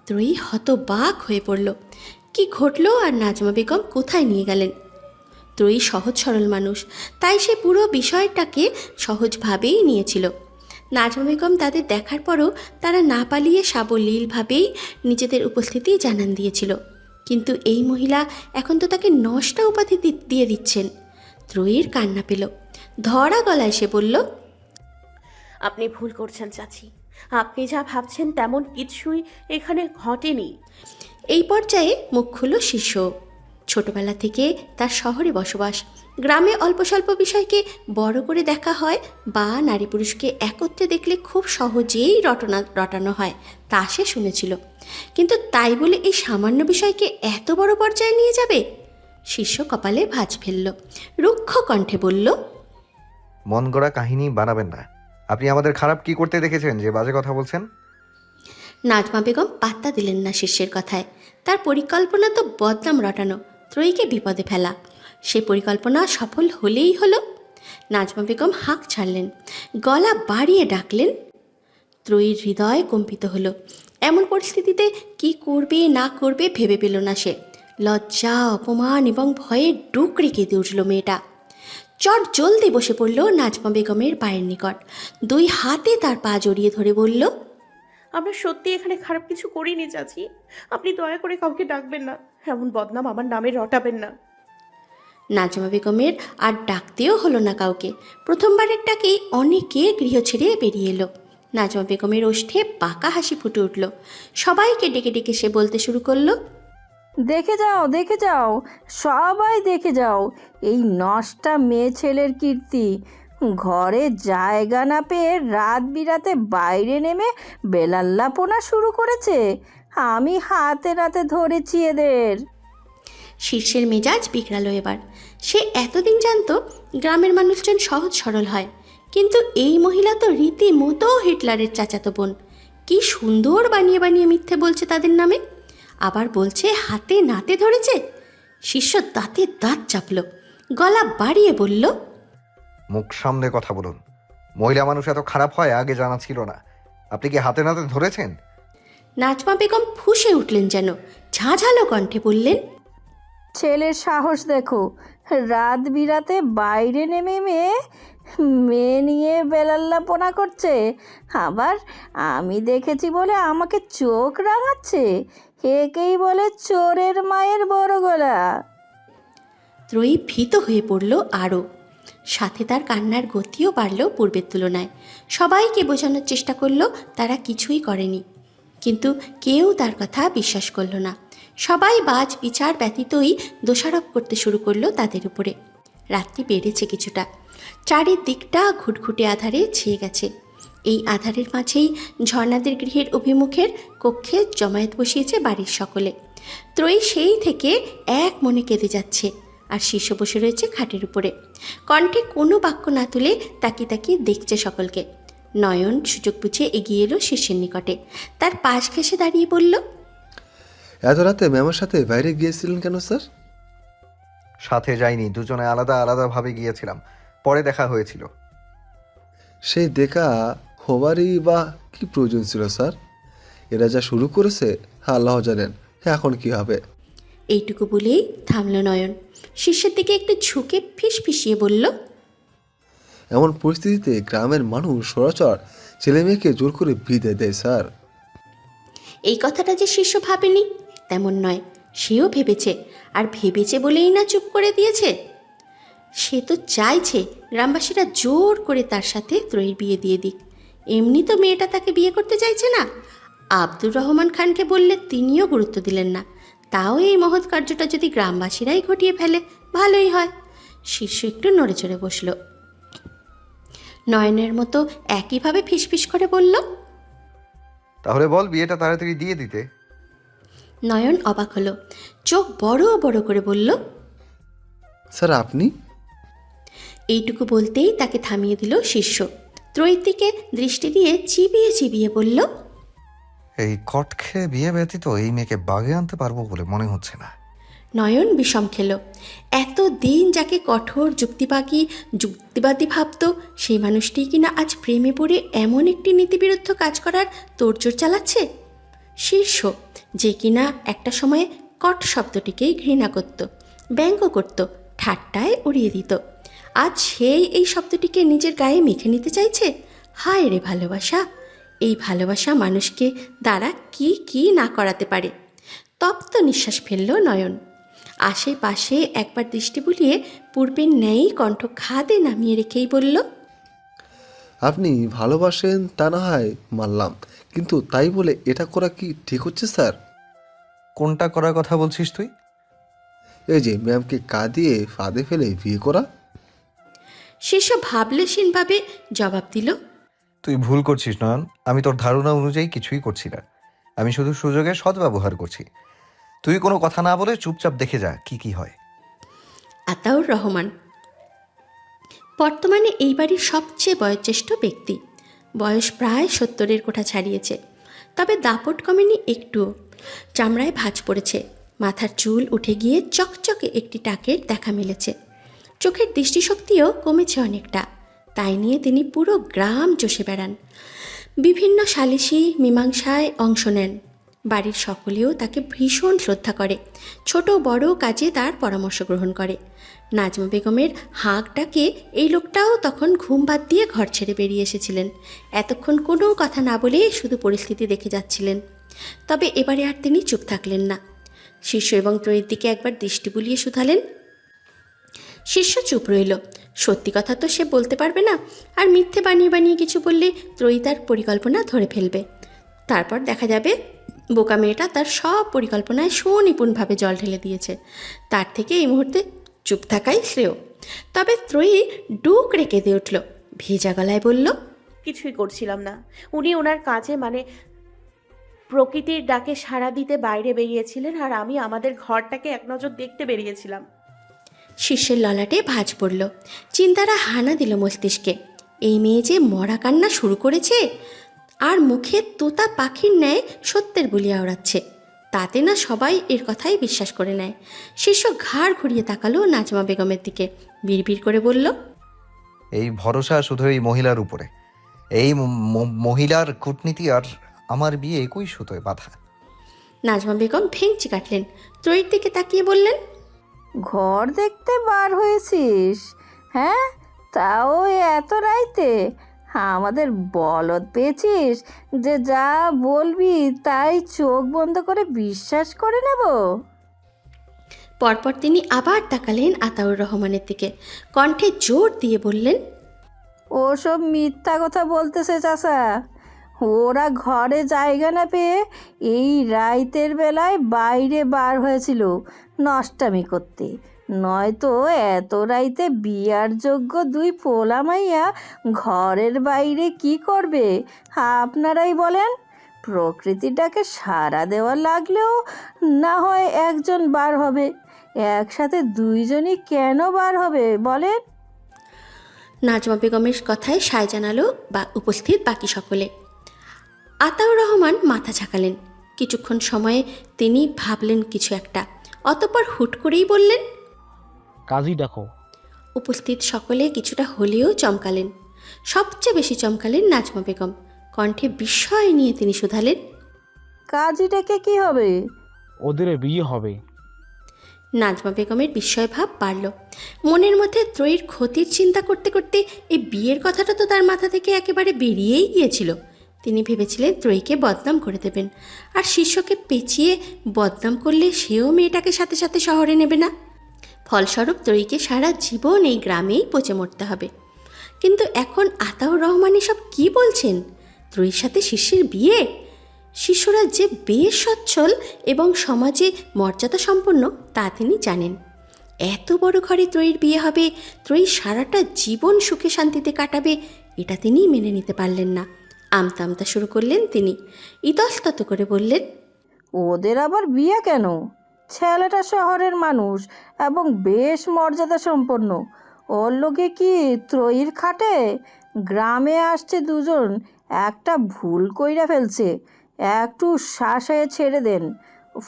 ত্রয়ী হতবাক হয়ে পড়ল। কি ঘটল আর নাজমা বেগম কোথায় নিয়ে গেলেন? ত্রয়ী সহজ সরল মানুষ, তাই সে পুরো বিষয়টাকে সহজভাবেই নিয়েছিল। নাজমা বেগম তাদের দেখার পরও তারা না পালিয়ে সাবলীলভাবেই নিজেদের উপস্থিতি জানান দিয়েছিল। কিন্তু এই মহিলা এখন তো তাকে নষ্টা উপাধি দিয়ে দিচ্ছেন। ত্রয়ীর কান্না পেল, ধরা গলায় সে বলল, আপনি ভুল করছেন চাচি, আপনি যা ভাবছেন তেমন কিছুই এখানে ঘটেনি। এই পর্যায়ে মুখ খুলল শিষ্য। ছোটবেলা থেকে তার শহরে বসবাস, গ্রামে অল্প স্বল্প বিষয়কে বড় করে দেখা হয় বা নারী পুরুষকে একত্রে দেখলে খুব সহজেই রটানো হয়, তা সে শুনেছিল। কিন্তু তাই বলে এই সামান্য বিষয়কে এত বড় পর্যায়ে নিয়ে যাবে? শিষ্য কপালে ভাঁজ ফেলল, রুক্ষ কণ্ঠে বলল, মন গড়া কাহিনী বানাবেন না। আপনি আমাদের খারাপ কি করতে দেখেছেন যে বাজে কথা বলছেন? নাজমা বেগম পাত্তা দিলেন না শিষ্যের কথায়। তার পরিকল্পনা তো বদনাম রটানো, ত্রয়ীকে বিপদে ফেলা। সে পরিকল্পনা সফল হলেই হলো। নাজমা বেগম হাঁক ছাড়লেন, গলা বাড়িয়ে ডাকলেন। ত্রয়ীর হৃদয় কম্পিত হলো। এমন পরিস্থিতিতে কি করবে না করবে ভেবে পেল না সে। লজ্জা, অপমান এবং ভয়ে ডুকরে কেঁদে উঠল মেয়েটা। চট জলদি বসে পড়ল নাজমা বেগমের পায়ের নিকট, দুই হাতে তার পা জড়িয়ে ধরে বলল, আমরা সত্যি এখানে খারাপ কিছু করিনি চাচি, আপনি দয়া করে কাউকে ডাকবেন না, এমন বদনাম আমার নামে রটাবেন না। নাজমা বেগমের আর ডাকতেও হলো না কাউকে। প্রথমবারের ডাকেই অনেকে গৃহ ছেড়ে বেরিয়ে এলো। নাজমা বেগমের ওষ্ঠে পাকা হাসি ফুটে উঠল। সবাইকে ডেকে ডেকে সে বলতে শুরু করলো, দেখে যাও, দেখে যাও, সবাই দেখে যাও, এই নষ্টা মেয়ে ছেলের কীর্তি। ঘরে জায়গা না পেয়ে রাত বিরাতে বাইরে নেমে বেলাল্লাপনা শুরু করেছে। আমি হাতে নাতে ধরেছি এদের। শীর্ষের মেজাজ বিগড়ালো এবার। সে এতদিন জানতো গ্রামের মানুষজন সহজ সরল হয়, কিন্তু এই মহিলা তো রীতিমতো হিটলারের চাচাতো বোন। কি সুন্দর বানিয়ে বানিয়ে মিথ্যে বলছে তাদের নামে, আবার বলছে হাতে নাতে ধরেছে। শিষ্য দাঁতে দাঁত চাপল, গলা বাড়িয়ে বলল, মুখ সামনে কথা বলুন। মহিলা মানুষ এত খারাপ হয় আগে জানা ছিল না। আপনি কি হাতে নাতে ধরেছেন? নাজমা বেগম ফুঁসে উঠলেন যেন, ঝাঁঝালো কণ্ঠে বললেন, ছেলের সাহস দেখো, রাত বিরাতে বাইরে নেমে মেয়ে নিয়ে বেলাল্লাপনা করছে। আবার আমি দেখেছি বলে আমাকে চোখ রাঙাচ্ছে। একেই বলে চোরের মায়ের বড় গলা। ত্রয়ী ভীত হয়ে পড়ল আরও, সাথে তার কান্নার গতিও বাড়ল পূর্বের তুলনায়। সবাইকে বোঝানোর চেষ্টা করলো তারা কিছুই করেনি, কিন্তু কেউ তার কথা বিশ্বাস করল না। সবাই বাজ বিচার ব্যতীতই দোষারোপ করতে শুরু করলো তাদের উপরে। রাত্রি বেড়েছে কিছুটা, চারিদিকটা ঘুটঘুটে আধারে ছেয়ে গেছে। এই আধারের মাঝেই ঝর্ণাদের গৃহের অভিমুখের কক্ষে জমায়েত বসিয়েছে বাড়ির সকলে। ত্রয়ী সেই থেকে এক মনে কেঁদে যাচ্ছে, আর শীর্ষ বসে রয়েছে খাটের উপরে, কণ্ঠে কোনো বাক্য না তুলে তাকিয়ে তাকিয়ে দেখছে সকলকে। নয়ন সুযোগ বুঝে এগিয়ে এলো শীর্ষের নিকটে, তার পাশ ঘেঁষে দাঁড়িয়ে বলল, এত রাতে ম্যামের সাথে বাইরে গিয়েছিলেন কেন স্যার? সাথে যাইনি, দুজনে আলাদা আলাদাভাবে গিয়েছিলাম, পরে দেখা হয়েছিল। সেই দেখা হবারই বা কি প্রয়োজন ছিল স্যার? এরা যা শুরু করেছে আল্লাহ জানেন এখন কি হবে। এইটুকু বলেই থামল নয়ন। শীর্ষের দিকে একটু ঝুঁকে ফিসফিসিয়ে বলল, এমন পরিস্থিতিতে গ্রামের মানুষ সরাসর ছেলে মেয়েকে জোর করে বিয়ে দেয় স্যার। এই কথাটা যে শীর্ষ ভাবেনি তেমন নয়, সেও ভেবেছে, আর ভেবেছে বলেই না চুপ করে দিয়েছে। সে তো চাইছে গ্রামবাসীরা জোর করে তার সাথে ত্রয়ীর বিয়ে দিয়ে দিক। এমনি তো মেয়েটা তাকে বিয়ে করতে চাইছে না। আব্দুর রহমান খানকে বললে তিনিও গুরুত্ব দিলেন না। তাও এই মহৎ কার্যটা যদি গ্রামবাসীরাই ঘটিয়ে ফেলে ভালোই হয়। শীর্ষ একটু নড়ে চড়ে বসল। নয়নের মতো একইভাবে ফিসফিস করে বলল, তাহলে বল বিয়েটা তাড়াতাড়ি দিয়ে দিতে। নয়ন অবাক হলো, চোখ বড় বড় করে বলল, স্যার আপনি? এইটুকু বলতেই তাকে থামিয়ে দিল শিষ্য। ত্রয়ীর দিকে দৃষ্টি দিয়ে চিবিয়ে চিবিয়ে বলল, এই কট খেয়ে বিয়ে ব্যতীত এই মেয়েকে বাগে আনতে পারবো বলে মনে হচ্ছে না। নয়ন বিষম খেল। এতদিন যাকে কঠোর যুক্তিবাদী ভাবত, সেই মানুষটি কিনা আজ প্রেমে পড়ে এমন একটি নীতিবিরুদ্ধ কাজ করার তোড়জোড় চালাচ্ছে। শীর্ষ, যে কিনা একটা সময়ে কট শব্দটিকেই ঘৃণা করত, ব্যঙ্গ করত, ঠাট্টায় উড়িয়ে দিত, আজ সেই এই শব্দটিকে নিজের গায়ে মেখে নিতে চাইছে। হায় রে ভালোবাসা! এই ভালোবাসা মানুষকে দ্বারা কি কি না করাতে পারে। তপ্ত নিঃশ্বাস ফেলল নয়ন। আশেপাশে একবার দৃষ্টি বুলিয়ে পূর্বের ন্যায়ই কণ্ঠ খাদে নামিয়ে রেখেই বলল, আপনি ভালোবাসেন তা না হয় মানলাম, কিন্তু তাই বলে এটা করা কি ঠিক হচ্ছে স্যার? কোনটা করার কথা বলছিস তুই? এই যে ম্যামকে কাঁদিয়ে ফাঁদে ফেলে বিয়ে করা। শিষ্য ভাবলেশীনভাবে জবাব দিল, তুই ভুল করছিস নয়ন। আমি তোর ধারণা অনুযায়ী কিছুই করছি না, আমি শুধু সুযোগের সদ্ব্যবহার করছি। তুই কোনো কথা না বলে চুপচাপ দেখে যা কি কি হয়। আতাউর রহমান বর্তমানে এই বাড়ির সবচেয়ে বয়োজ্যেষ্ঠ ব্যক্তি। বয়স প্রায় 70-এর কোঠা ছাড়িয়েছে, তবে দাপট কমেনি একটুও। চামড়ায় ভাঁজ পড়েছে, মাথার চুল উঠে গিয়ে চকচকে একটি টাকের দেখা মিলেছে। চোখের দৃষ্টিশক্তিও কমেছে অনেকটা, তাই নিয়ে তিনি পুরো গ্রাম চষে বেড়ান। বিভিন্ন সালিশি মীমাংসায় অংশ নেন। বাড়ির সকলেও তাকে ভীষণ শ্রদ্ধা করে, ছোট বড় কাজে তার পরামর্শ গ্রহণ করে। নাজমা বেগমের হাঁক ডাকে এই লোকটাও তখন ঘুম বাদ দিয়ে ঘর ছেড়ে বেরিয়ে এসেছিলেন। এতক্ষণ কোনো কথা না বলে শুধু পরিস্থিতি দেখে যাচ্ছিলেন। তবে এবারে আর তিনি চুপ থাকলেন না। শিষ্য এবং ত্রয়ীর দিকে একবার দৃষ্টি বুলিয়ে শুধালেন। শিষ্য চুপ রইল। সত্যি কথা তো সে বলতে পারবে না, আর মিথ্যে বানিয়ে বানিয়ে কিছু বললে ত্রয়ী তার পরিকল্পনা ধরে ফেলবে। তারপর দেখা যাবে বোকা মেয়েটা তার সব পরিকল্পনায় সুনিপুণভাবে জল ঢেলে দিয়েছে। তার থেকে এই মুহূর্তে চুপ থাকাই শ্রেয়। তবে ত্রয়ী ডুক রেখে দিয়ে উঠল, ভেজা গলায় বলল, কিছুই করছিলাম না। উনি ওনার কাজে মানে প্রকৃতির ডাকে সাড়া দিতে বাইরে বেরিয়েছিলেন, আর আমি আমাদের ঘরটাকে এক নজর দেখতে বেরিয়েছিলাম। শিষ্যের ললাটে ভাঁজ পড়ল। চিন্তারা হানা দিল মস্তিষ্কে। এই মেয়ে যে মরা কান্না শুরু করেছে, আর মুখে তোতা পাখির ন্যায় সত্যের বুলি আওড়াচ্ছে। তাতে না সবাই এর কথাই বিশ্বাস করে নেয়। শিষ্য ঘাড় ঘুরিয়ে তাকালো নাজমা বেগমের দিকে, বিড়বিড় করে বলল, এই ভরসা শুধু এই মহিলার উপরে। এই মহিলার কূটনীতি আর আমার বিয়ে একই সুতোয় বাঁধা। নাজমা বেগম ভেঙচি কাটলেন। ত্রয়ীর দিকে তাকিয়ে বললেন, ঘর দেখতে বার হয়েছিস? হ্যাঁ, তাও এত রাইতে? আমাদের বলদ পেয়েছিস যে যা বলবি তাই চোখ বন্ধ করে বিশ্বাস করে নেব? পরপর তিনি আবার তাকালেন আতাউর রহমানের দিকে, কণ্ঠে জোর দিয়ে বললেন, ওসব মিথ্যা কথা বলতেছে চাচা। ওরা ঘরে জায়গা না পেয়ে এই রাইতের বেলায় বাইরে বার হয়েছিল নষ্টামি করতে। নয়তো এত রাইতে বিয়ার যোগ্য দুই পোলা মাইয়া ঘরের বাইরে কি করবে আপনারাই বলেন? প্রকৃতিটাকে সাড়া দেওয়া লাগলেও না হয় একজন বার হবে, একসাথে দুইজনই কেন বার হবে বলেন? নাজমা বেগমের কথায় সায় জানালো বা উপস্থিত বাকি সকলে। আতাউর রহমান মাথা ঝাঁকালেন। কিছুক্ষণ সময়ে তিনি ভাবলেন কিছু একটা, অতঃপর হুট করেই বললেন, কাজই দেখো। উপস্থিত সকলে কিছুটা হলেও চমকালেন। সবচেয়ে বেশি চমকালেন নাজমা বেগম। কণ্ঠে বিস্ময় নিয়ে তিনি শুধালেন, কাজী ডেকে কি হবে? ওদের বিয়ে হবে। নাজমা বেগমের বিস্ময় ভাব বাড়ল। মনের মধ্যে ত্রয়ীর ক্ষতির চিন্তা করতে করতে এই বিয়ের কথাটা তো তার মাথা থেকে একেবারে বেরিয়েই গিয়েছিল। তিনি ভেবেছিলেন ত্রয়ীকে বদনাম করে দেবেন, আর শিষ্যকে পেঁচিয়ে বদনাম করলে সেও মেয়েটাকে সাথে সাথে শহরে নেবে না। ফলস্বরূপ ত্রয়ীকে সারা জীবন এই গ্রামেই পচে মরতে হবে। কিন্তু এখন আতাউর রহমান এসব কী বলছেন? ত্রয়ীর সাথে শিষ্যের বিয়ে? শিষ্যরা যে বেশ সচ্ছল এবং সমাজে মর্যাদা সম্পন্ন তা তিনি জানেন। এত বড় ঘরে ত্রয়ীর বিয়ে হবে, ত্রয়ী সারাটা জীবন সুখে শান্তিতে কাটাবে, এটা তিনি মেনে নিতে পারলেন না। আমতা আমতা শুরু করলেন তিনি, ইতস্তত করে বললেন, ওদের আবার বিয়ে কেন? ছেলেটা শহরের মানুষ এবং বেশ মর্যাদা সম্পন্ন। ওর লোকে কি ত্রয়ীর খাটে? গ্রামে আসছে দুজন, একটা ভুল কইরা ফেলছে, একটু শাসায় ছেড়ে দেন।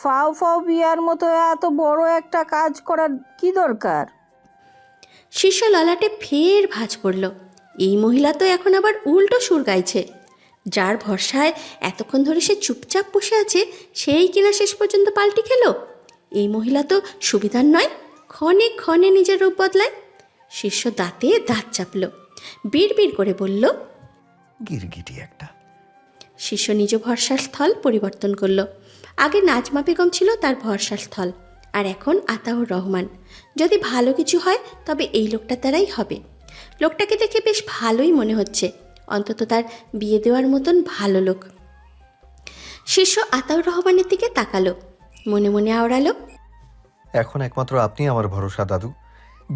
ফাও ফাও বিয়ার মতো এত বড় একটা কাজ করার কি দরকার? শিষ্য ললাটে ফের ভাঁজ পড়ল। এই মহিলা তো এখন আবার উল্টো সুর গাইছে। যার ভরসায় এতক্ষণ ধরে সে চুপচাপ বসে আছে, সেই কিনা শেষ পর্যন্ত পাল্টি খেলো। এই মহিলা তো সুবিধার নয়, ক্ষণে ক্ষণে নিজের রূপ বদলায়। শিষ্য দাঁতে দাঁত চাপল, বিড়বিড় করে বলল, গিরগিটি একটা। শিষ্য নিজ ভরসার স্থল পরিবর্তন করল। আগে নাজমা বেগম ছিল তার ভরসার স্থল, আর এখন আতাউর রহমান। যদি ভালো কিছু হয় তবে এই লোকটার দ্বারাই হবে। লোকটাকে দেখে বেশ ভালোই মনে হচ্ছে, অন্তত তার বিয়ে দেওয়ার মতন ভালো লোক। শিষ্য আতাউর রহমানের দিকে তাকালো, মনে মনে আওড়ালো, এখন একমাত্র আপনি আমার ভরসা দাদু।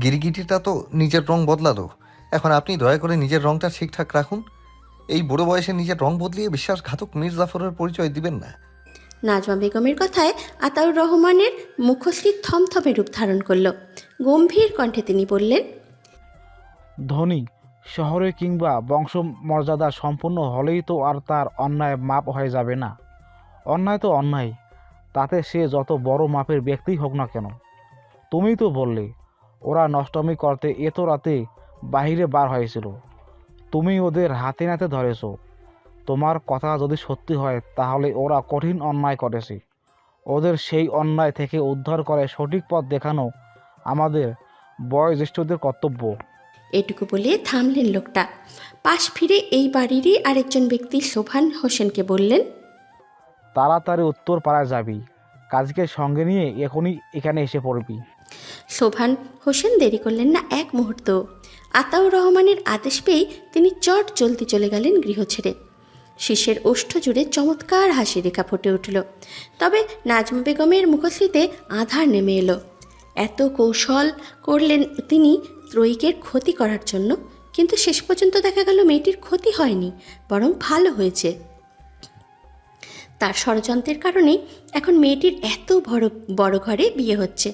গিরগিটিটা তো নিজের রং বদলালো, এখন আপনি দয়া করে নিজের রংটা ঠিকঠাক রাখুন। এই বুড়ো বয়সে নিজের রং বদলিয়ে বিশ্বাসঘাতক মীর জাফরের পরিচয় দিবেন না। নাজমা বেগমের কথায় আতাউর রহমানের মুখশ্রী থমথমে রূপ ধারণ করল। গম্ভীর কণ্ঠে তিনি বললেন, ধনী শহরে কিংবা বংশ মর্যাদা সম্পন্ন হলেই তো আর তার অন্যায় মাপ হয়ে যাবে না। অন্যায় তো অন্যায়, তাতে সে যত বড় মাপের ব্যক্তিই হোক না কেন। তুমিই তো বললে ওরা নষ্টমী করতে এত রাতে বাহিরে বার হয়েছিল, তুমি ওদের হাতে নাতে ধরেছ। তোমার কথা যদি সত্যি হয় তাহলে ওরা কঠিন অন্যায় করেছে। ওদের সেই অন্যায় থেকে উদ্ধার করে সঠিক পথ দেখানো আমাদের বয়োজ্যেষ্ঠদের কর্তব্য। এটুকু বলে থামলেন লোকটা। পাশ ফিরে এই বাড়িরই আরেকজন ব্যক্তি সোভান হোসেনকে বললেন, তাড়াতাড়ি উত্তর পাড়ায় যাবি, কাজীকে সঙ্গে নিয়ে এখনই এখানে এসে পড়বি। সোভান হোসেন দেরি করলেন না এক মুহূর্ত। আতাউর রহমানের আদেশ পেয়ে তিনি চট জলদি চলে গেলেন গৃহ ছেড়ে। শিষ্যের ওষ্ঠ জুড়ে চমৎকার হাসি রেখা ফুটে উঠল। তবে নাজমা বেগমের মুখশ্রীতে আধার নেমে এলো। এত কৌশল করলেন তিনি ত্রয়ীকের ক্ষতি করার জন্য, কিন্তু শেষ পর্যন্ত দেখা গেল মেয়েটির ক্ষতি হয়নি, বরং ভালো হয়েছে। তার ষড়যন্ত্রের কারণেই এখন মেয়েটির এত বড় ঘরে বিয়ে হচ্ছে।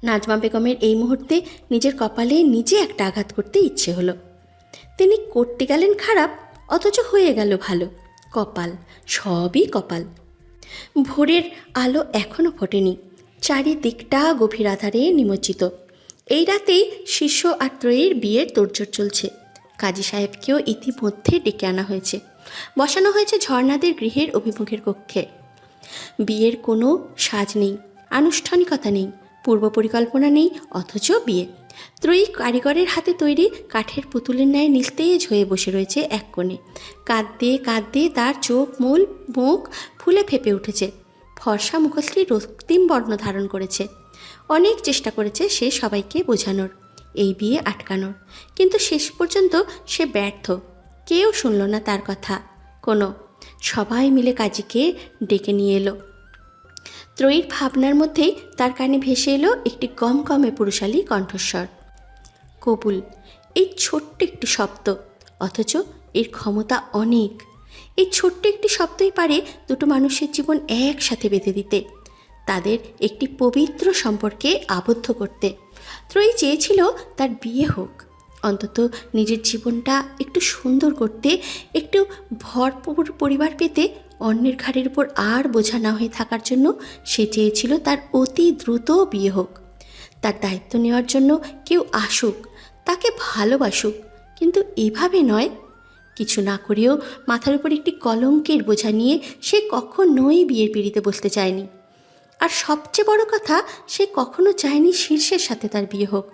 নাজমা বেগমের এই মুহূর্তে নিজের কপালে নিজে একটা আঘাত করতে ইচ্ছে হলো। তিনি করতে গেলেন খারাপ, অথচ হয়ে গেল ভালো। কপাল, সবই কপাল। ভোরের আলো এখনও ফোটেনি, চারিদিকটা গভীর আধারে নিমজ্জিত। এই রাতেই শিষ্য আর ত্রয়ীর বিয়ের তোড়জোড় চলছে। কাজী সাহেবকেও ইতিমধ্যে ডেকে আনা হয়েছে, বসানো হয়েছে ঝর্ণাদের গৃহের অভিমুখের কক্ষে। বিয়ের কোনো সাজ নেই, আনুষ্ঠানিকতা নেই, পূর্ব পরিকল্পনা নেই, অথচ বিয়ে। ত্রয়ী কারিগরের হাতে তৈরি কাঠের পুতুলের ন্যায় নিস্তেজ হয়ে বসে রয়েছে এক কোণে। কাঁদতে কাঁদতে তার চোখ মুখ ফুলে ফেপে উঠেছে। ফর্সা মুখশ্রী রক্তিম বর্ণ ধারণ করেছে। অনেক চেষ্টা করেছে সে সবাইকে বোঝানোর, এই বিয়ে আটকানোর, কিন্তু শেষ পর্যন্ত সে ব্যর্থ। কেউ শুনল না তার কথা। সবাই মিলে কাজীকে ডেকে নিয়ে এলো। ত্রয়ীর ভাবনার মধ্যেই তার কানে ভেসে এলো একটি গমগমে পুরুষালী কণ্ঠস্বর, কবুল। এই ছোট্ট একটি শব্দ, অথচ এর ক্ষমতা অনেক। এই ছোট্ট একটি শব্দই পারে দুটো মানুষের জীবন একসাথে বেঁধে দিতে, তাদের একটি পবিত্র সম্পর্কে আবদ্ধ করতে। ত্রয়ী চেয়েছিল তার বিয়ে হোক, অন্তত নিজের জীবনটা একটু সুন্দর করতে, একটু ভরপুর পরিবার পেতে, অন্যের ঘাড়ের উপর আর বোঝা না হয়ে থাকার জন্য সে চেয়েছিল তার অতি দ্রুত বিয়ে হোক। তার দায়িত্ব নেওয়ার জন্য কেউ আসুক, তাকে ভালোবাসুক, কিন্তু এভাবে নয়। কিছু না করেও মাথার উপর একটি কলঙ্কের বোঝা নিয়ে সে কখনোই বিয়ের পিঁড়িতে বসতে চায়নি। আর সবচেয়ে বড় কথা, সে কখনো চায়নি শীর্ষের সাথে তার বিয়ে হোক,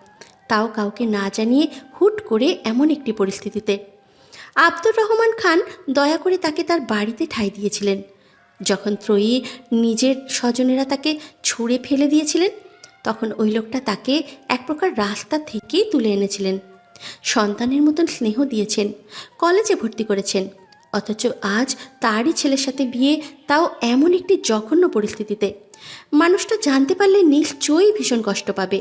তাও কাউকে না জানিয়ে হুট করে এমন একটি পরিস্থিতিতে। আব্দুর রহমান খান দয়া করে তাকে তার বাড়িতে ঠাঁই দিয়েছিলেন। যখন ত্রয়ী নিজের স্বজনেরা তাকে ছুঁড়ে ফেলে দিয়েছিলেন, তখন ওই লোকটা তাকে এক প্রকার রাস্তা থেকেই তুলে এনেছিলেন। সন্তানের মতন স্নেহ দিয়েছেন, কলেজে ভর্তি করেছেন, অথচ আজ তারই ছেলের সাথে বিয়ে, তাও এমন একটি জঘন্য পরিস্থিতিতে। মানুষটা জানতে পারলে নিশ্চয়ই ভীষণ কষ্ট পাবে।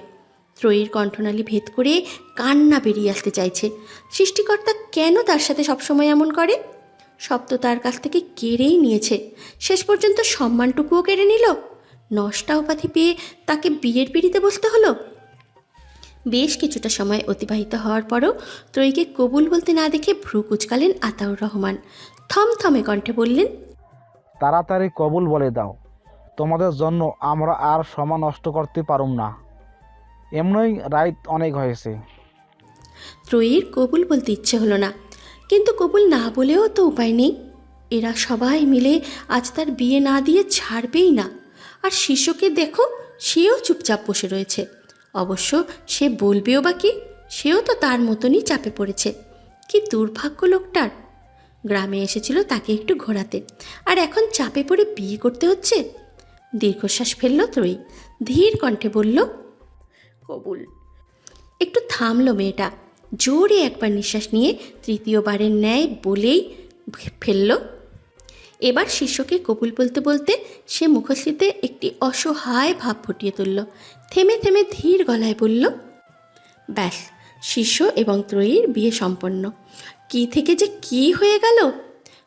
ত্রয়ীর কণ্ঠনালী ভেদ করে কান্না বেরিয়ে আসতে চাইছে। সৃষ্টিকর্তা কেন তার সাথে সবসময় এমন করে? সব তো তার কাছ থেকে কেড়েই নিয়েছে, শেষ পর্যন্ত সম্মানটুকুও কেড়ে নিল। নষ্টা উপাধি পেয়ে তাকে বিয়ের পিঁড়িতে বসতে হলো। বেশ কিছুটা সময় অতিবাহিত হওয়ার পরও ত্রয়ীকে কবুল বলতে না দেখে ভ্রু কুচকালেন আতাউর রহমান। থমথমে কণ্ঠে বললেন, তাড়াতাড়ি কবুল বলে দাও, তোমাদের জন্য আমরা আর সময় নষ্ট করতে পারুম না, এমনই রাইত অনেক হয়েছে। ত্রয়ীর কবুল বলতে ইচ্ছে হলো না, কিন্তু কবুল না বলেও তো উপায় নেই। এরা সবাই মিলে আজ তার বিয়ে না দিয়ে ছাড়বেই না। আর শিশুকে দেখো, সেও চুপচাপ বসে রয়েছে। অবশ্য সে বলবেও বা কি, সেও তো তার মতনই চাপে পড়েছে। কি দুর্ভাগ্য লোকটার! গ্রামে এসেছিল তাকে একটু ঘোরাতে, আর এখন চাপে পড়ে বিয়ে করতে হচ্ছে। দীর্ঘশ্বাস ফেলল ত্রয়ী, ধীর কণ্ঠে বলল, কবুল। একটু থামলো মেয়েটা, জোরে একবার নিঃশ্বাস নিয়ে তৃতীয়বারের ন্যায় বলেই ফেলল। এবার শিষ্যকে কবুল বলতে বলতে সে মুখশ্রীতে একটি অসহায় ভাব ফুটিয়ে তুলল। থেমে থেমে ধীর গলায় বলল, ব্যাস, শিষ্য এবং ত্রয়ীর বিয়ে সম্পন্ন। কি থেকে যে কি হয়ে গেল!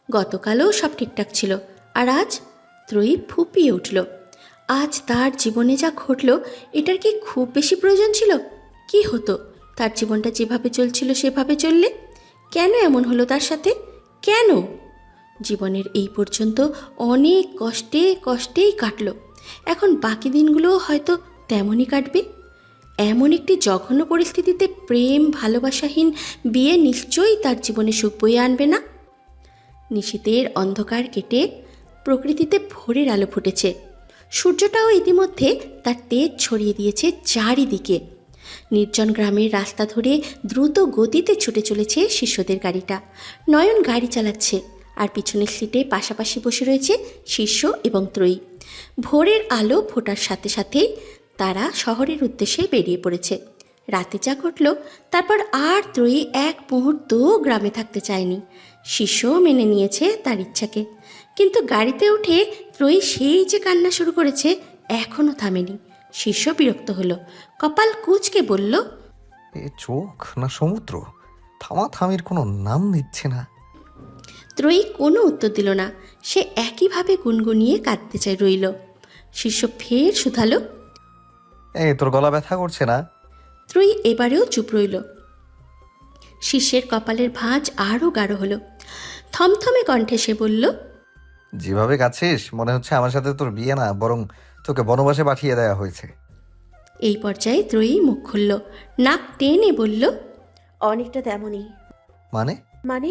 গতকালও সব ঠিকঠাক ছিল, আর আজ? ত্রয়ী ফুপিয়ে উঠল। আজ তার জীবনে যা ঘটল, এটার কি খুব বেশি প্রয়োজন ছিল? কি হতো তার জীবনটা যেভাবে চলছিল সেভাবে চললে? কেন এমন হলো তার সাথে? কেন? জীবনের এই পর্যন্ত অনেক কষ্টেই কাটল, এখন বাকি দিনগুলোও হয়তো তেমনই কাটবে। এমন একটি জঘন্য পরিস্থিতিতে প্রেম ভালোবাসাহীন বিয়ে নিশ্চয়ই তার জীবনে সুখ বয়ে আনবে না। নিশীথের অন্ধকার কেটে প্রকৃতিতে ভোরের আলো ফুটেছে। সূর্যটাও ইতিমধ্যে তার তেজ ছড়িয়ে দিয়েছে চারিদিকে। নির্জন গ্রামের রাস্তা ধরে দ্রুত গতিতে ছুটে চলেছে শিষ্যদের গাড়িটা। নয়ন গাড়ি চালাচ্ছে, আর পিছনের সিটে পাশাপাশি বসে রয়েছে শিষ্য এবং ত্রয়ী। ভোরের আলো ফোটার সাথে সাথেই তারা শহরের উদ্দেশ্যে বেরিয়ে পড়েছে। রাতে যা ঘটল তারপর আর ত্রয়ী এক মুহূর্ত গ্রামে থাকতে চায়নি। শিষ্যও মেনে নিয়েছে তার ইচ্ছাকে, কিন্তু গাড়িতে উঠে ত্রয়ী সেই যে কান্না শুরু করেছে এখনও থামেনি। শিষ্য বিরক্ত হলো, কপাল কুঁচকে বলল, এ চোখ না সমুদ্র, থামাথামির কোনো নাম দিচ্ছে না। ত্রয়ী কোনো উত্তর দিল না। সে একইভাবে গুনগুনিয়ে কাঁদতে চাই রইল। শিষ্য ফের শুধালো, তোর গলা ব্যথা করছে না? ত্রয়ী এবারেও চুপ রইল। শিষ্যের কপালের ভাঁজ আরও গাঢ় হলো। থমথমে কণ্ঠে সে বলল, যেভাবে কাছিস মনে হচ্ছে আমার সাথে তোর বিয়ে না, বরং তোকে বনবাসে পাঠিয়ে দেওয়া হয়েছে। এই পর্যায়ে ত্রয়ী মুখ খুলল, নাক টেনে বলল, অনেকটা তেমনই। মানে? মানে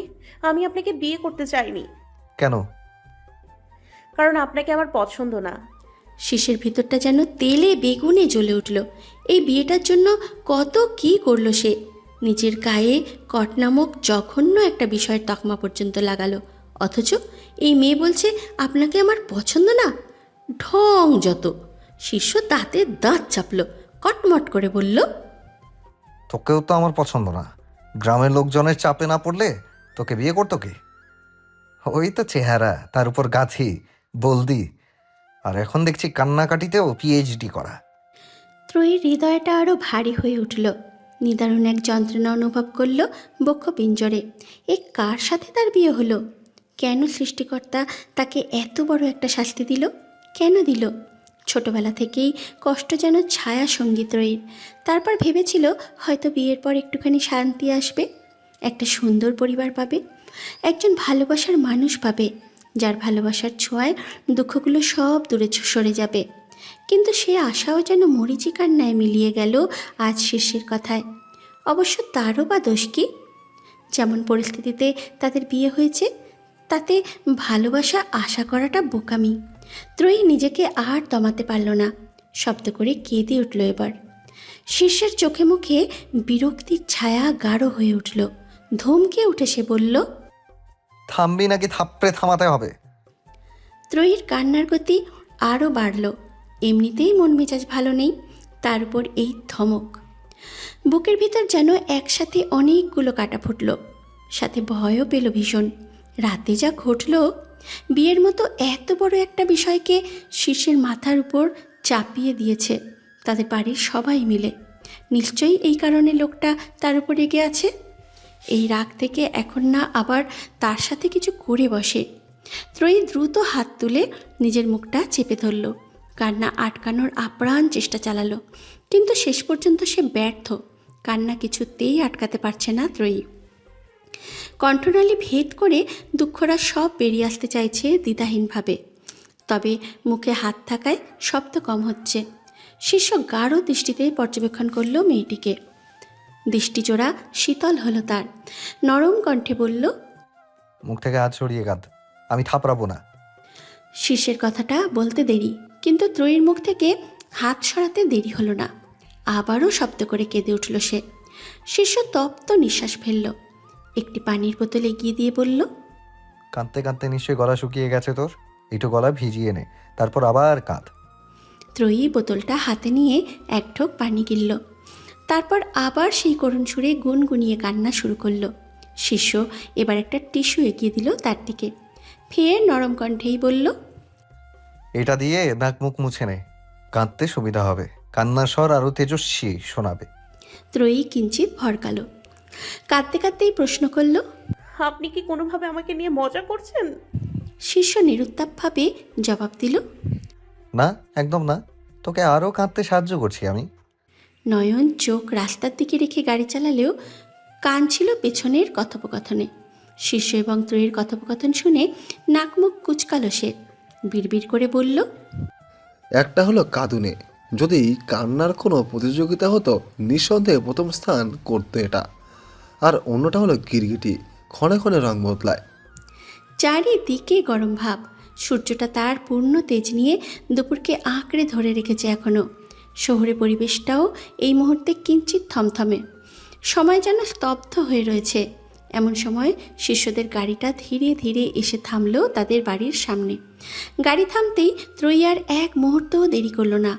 আমি আপনাকে বিয়ে করতে চাইনি। কেন? কারণ আপনাকে আমার পছন্দ না। শিষ্যের ভিতরটা যেন তেলে বেগুনে জ্বলে উঠল। এই বিয়েটার জন্য কত কি করল সে। নিজের গায়ে কট নামক জঘন্য একটা বিষয়ের তকমা পর্যন্ত লাগালো, অথচ এই মেয়ে বলছে আপনাকে আমার পছন্দ না। ঢং যত। শিষ্য তাতে দাঁত চাপল, কটমট করে বলল, তোকেও তো আমার পছন্দ না। গ্রামের লোকজনের চাপে না পড়লে তোকে বিয়ে করতো কে? ওই তো চেহারা, তার উপর গাছি, বলদি, আর এখন দেখছি কান্নাকাটিতেও পিএইচডি করা। ত্রয়ীর হৃদয়টা আরও ভারী হয়ে উঠল। নিদারুণ এক যন্ত্রণা অনুভব করল বক্ষ পিঞ্জরে। এ কার সাথে তার বিয়ে হলো? কেন সৃষ্টিকর্তা তাকে এত বড় একটা শাস্তি দিল? কেন দিল? ছোটবেলা থেকেই কষ্ট যেন ছায়া সঙ্গী ত্রয়ীর। তারপর ভেবেছিল হয়তো বিয়ের পর একটুখানি শান্তি আসবে, একটা সুন্দর পরিবার পাবে, একজন ভালোবাসার মানুষ পাবে, যার ভালোবাসার ছোঁয়ায় দুঃখগুলো সব দূরে সরে যাবে। কিন্তু সে আশাও যেন মরীচিকার ন্যায় মিলিয়ে গেল আজ শিষ্যের কথায়। অবশ্য তারও বা দোষ কি? যেমন পরিস্থিতিতে তাদের বিয়ে হয়েছে তাতে ভালোবাসা আশা করাটা বোকামি। ত্রয়ী নিজেকে আর দমাতে পারল না, শব্দ করে কেঁদে উঠল এবার। শিষ্যের চোখে মুখে বিরক্তির ছায়া গাঢ় হয়ে উঠল। ধমকে উঠে সে বলল, থামবি নাকি থাপড়ে থামাতে হবে? ত্রয়ীর কান্নার গতি আরও বাড়ল। এমনিতেই মন মেজাজ ভালো নেই, তার উপর এই ধমক। বুকের ভিতর যেন একসাথে অনেকগুলো কাটা ফুটল, সাথে ভয়ও পেল ভীষণ। রাতে যা ঘটল, বিয়ের মতো এত বড় একটা বিষয়কে শিষ্যের মাথার উপর চাপিয়ে দিয়েছে তাদের বাড়ির সবাই মিলে। নিশ্চয়ই এই কারণে লোকটা তার উপর রেগে আছে। এই রাগ থেকে এখন না আবার তার সাথে কিছু করে বসে। ত্রয়ী দ্রুত হাত তুলে নিজের মুখটা চেপে ধরল, কান্না আটকানোর আপ্রাণ চেষ্টা চালালো, কিন্তু শেষ পর্যন্ত সে ব্যর্থ। কান্না কিছুতেই আটকাতে পারছে না ত্রয়ী। কণ্ঠনালী ভেদ করে দুঃখরা সব বেরিয়ে আসতে চাইছে দ্বিধাহীনভাবে, তবে মুখে হাত থাকায় শব্দ কম হচ্ছে। শিষ্য গাঢ় দৃষ্টিতে পর্যবেক্ষণ করল মেয়েটিকে। দৃষ্টিজোড়া শীতল হলো তার। নরম কণ্ঠে বলল, মুখ থেকে হাত সরিয়ে কাঁদ, আমি থাপড়াবো না। শিষ্যের কথাটা বলতে দেরি, কিন্তু ত্রয়ীর মুখ থেকে হাত সরাতে দেরি হলো না। আবারও শব্দ করে কেঁদে উঠল সে। শিষ্য তপ্ত নিঃশ্বাস ফেলল, একটি পানির বোতল এগিয়ে দিয়ে বলল, কাঁদতে কাঁদতে নিশ্চয়ই গলা শুকিয়ে গেছে তোর, একটু গলা ভিজিয়ে নে, তারপর আবার কাঁদ। ত্রয়ী বোতলটা হাতে নিয়ে এক ঢোক পানি গিলল, তারপর আবার সেই করুণ সুরে গুনগুনিয়ে কান্না শুরু করলো। শিষ্য এবার একটা টিস্যু এগিয়ে দিল তার দিকে, ফের নরম কণ্ঠেই বলল, এটা দিয়ে নাক মুখ মুছে নে, কাঁদতে সুবিধা হবে, কান্নার স্বর আরো তেজস্বী শোনাবে। ত্রয়ী কিঞ্চিত ভরকালো, কাঁদতে কাঁদতেই প্রশ্ন করল, আপনি কি কোনোভাবে আমাকে নিয়ে মজা করছেন? শিষ্য নিরুত্তাপভাবে জবাব দিল, না, একদম না, তোকে আরও কাঁদতে সাহায্য করছি আমি। নয়ন চোখ রাস্তার দিকে রেখে গাড়ি চালালেও কান ছিল পেছনের কথোপকথনে। শিষ্য এবং ত্রয়ীর কথোপকথন শুনে নাক মুখ কুচকালো সে। বিড়বিড় করে বলল, একটা হলো কাঁদুনে, যদি কান্নার কোনো প্রতিযোগিতা হতো নিঃসন্দেহে প্রথম স্থান করতো এটা। আর অন্যটা হলো গিরগিটি, ক্ষণে ক্ষণে রং বদলায়। চারিদিকে গরম ভাব। সূর্যটা তার পূর্ণ তেজ নিয়ে দুপুরকে আঁকড়ে ধরে রেখেছে এখনও। শহুরে পরিবেশটাও এই মুহূর্তে কিঞ্চিত থমথমে, সময় যেন স্তব্ধ হয়ে রয়েছে। এমন সময় শিষ্যদের গাড়িটা ধীরে ধীরে এসে থামল তাদের বাড়ির সামনে। গাড়ি থামতেই ত্রয়ী আর এক মুহূর্তও দেরি করল না,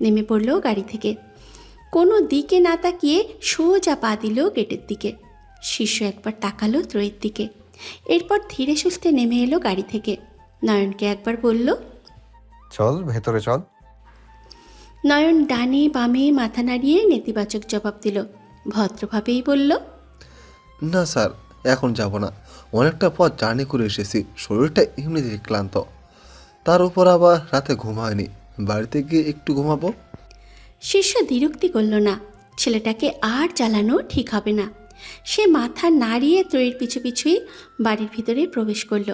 নেমে পড়ল গাড়ি থেকে। কোনো দিকে না তাকিয়ে সোজা পা দিল গেটের দিকে। শিষ্য একবার তাকালো ত্রয়ীর দিকে, এরপর ধীরে সুস্থে নেমে এলো গাড়ি থেকে। নয়নকে একবার বলল, চল ভেতরে চল। নয়ন ডানে বামে মাথা নাড়িয়ে নেতিবাচক জবাব দিল। ভদ্রভাবেই বলল, না স্যার, এখন যাব না। অনেকটা পথ জার্নি করে এসেছি, শরীরটা এমনিতেই ক্লান্ত, তার উপর আবার রাতে ঘুম হয়নি। বাড়িতে গিয়ে একটু ঘুমাবো। শিষ্য দ্বিরুক্তি করল না, ছেলেটাকে আর জ্বালানো ঠিক হবে না। সে মাথা নাড়িয়ে ত্রয়ীর পিছু পিছুই বাড়ির ভিতরে প্রবেশ করল।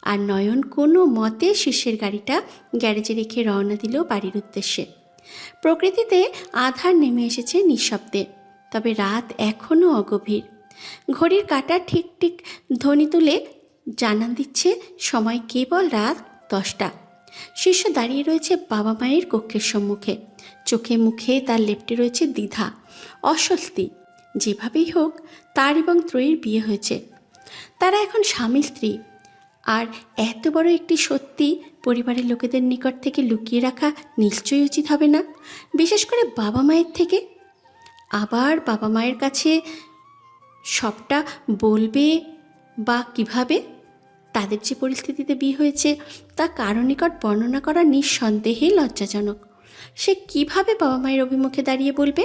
আর নয়ন কোনো মতে শিষ্যের গাড়িটা গ্যারেজে রেখে রওনা দিল বাড়ির উদ্দেশ্যে। প্রকৃতিতে আধার নেমে এসেছে নিঃশব্দে, তবে রাত এখনও অগভীর। ঘড়ির কাঁটা ঠিক ঠিক ধ্বনি তুলে জানান দিচ্ছে সময় কেবল রাত 10টা। শিষ্য দাঁড়িয়ে রয়েছে বাবা মায়ের কক্ষের সম্মুখে। চোখে মুখে তার লেপ্টে রয়েছে দ্বিধা, অস্বস্তি। যেভাবেই হোক তার এবং ত্রয়ীর বিয়ে হয়েছে, তারা এখন স্বামী স্ত্রী। আর এত বড় একটি সত্যি পরিবারের লোকেদের নিকট থেকে লুকিয়ে রাখা নিশ্চয়ই উচিত হবে না, বিশেষ করে বাবা মায়ের থেকে। আবার বাবা মায়ের কাছে সবটা বলবে বা কিভাবে? তাদের যে পরিস্থিতিতে বিয়ে হয়েছে তা কারো নিকট বর্ণনা করা নিঃসন্দেহে লজ্জাজনক। সে কিভাবে বাবা মায়ের অভিমুখে দাঁড়িয়ে বলবে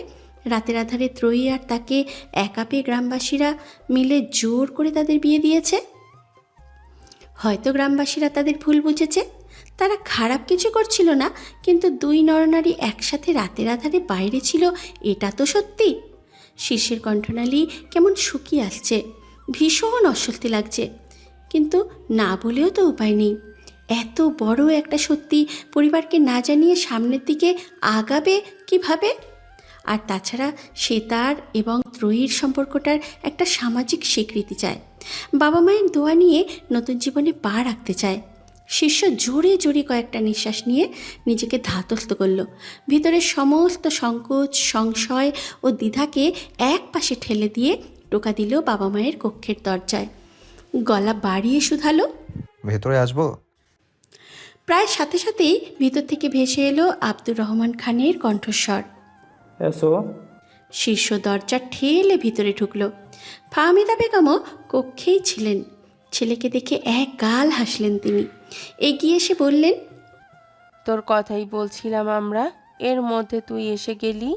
রাতের আধারে ত্রয়ী আর তাকে একা পেয়ে গ্রামবাসীরা মিলে জোর করে তাদের বিয়ে দিয়েছে? হয়তো গ্রামবাসীরা তাদের ভুল বুঝেছে, তারা খারাপ কিছু করছিল না, কিন্তু দুই নরনারী একসাথে রাতের আধারে বাইরে ছিল, এটা তো সত্যি। শিষ্যের কণ্ঠনালী কেমন শুকিয়ে আসছে, ভীষণ অস্বস্তি লাগছে, কিন্তু না বলেও তো উপায় নেই। এত বড় একটা সত্যি পরিবারকে না জানিয়ে সামনের দিকে আগাবে কিভাবে? আর তাছাড়া সে তার এবং ত্রয়ীর সম্পর্কটার একটা সামাজিক স্বীকৃতি চায়, বাবা মায়ের দোয়া নিয়ে নতুন জীবনে পা রাখতে চায়। শিষ্য জোরে জোরে কয়েকটা নিঃশ্বাস নিয়ে নিজেকে ধাতস্থ করল। ভিতরের সমস্ত সংকোচ, সংশয় ও দ্বিধাকে এক পাশে ঠেলে দিয়ে টোকা দিল বাবা মায়ের কক্ষের দরজায়। গলা বাড়িয়ে শুধালো, ভেতরে আসবো? প্রায় সাথে সাথেই ভিতর থেকে ভেসে এলো আব্দুর রহমান খানের কণ্ঠস্বর। এসো। শীর্ষ দরজা ঠেলে ভিতরে ঢুকল। ফাহমিদা বেগমও কক্ষেই ছিলেন। ছেলেকে দেখে এক গাল হাসলেন তিনি। এগিয়ে এসে বললেন, তোর কথাই বলছিলাম আমরা, এর মধ্যে তুই এসে গেলি।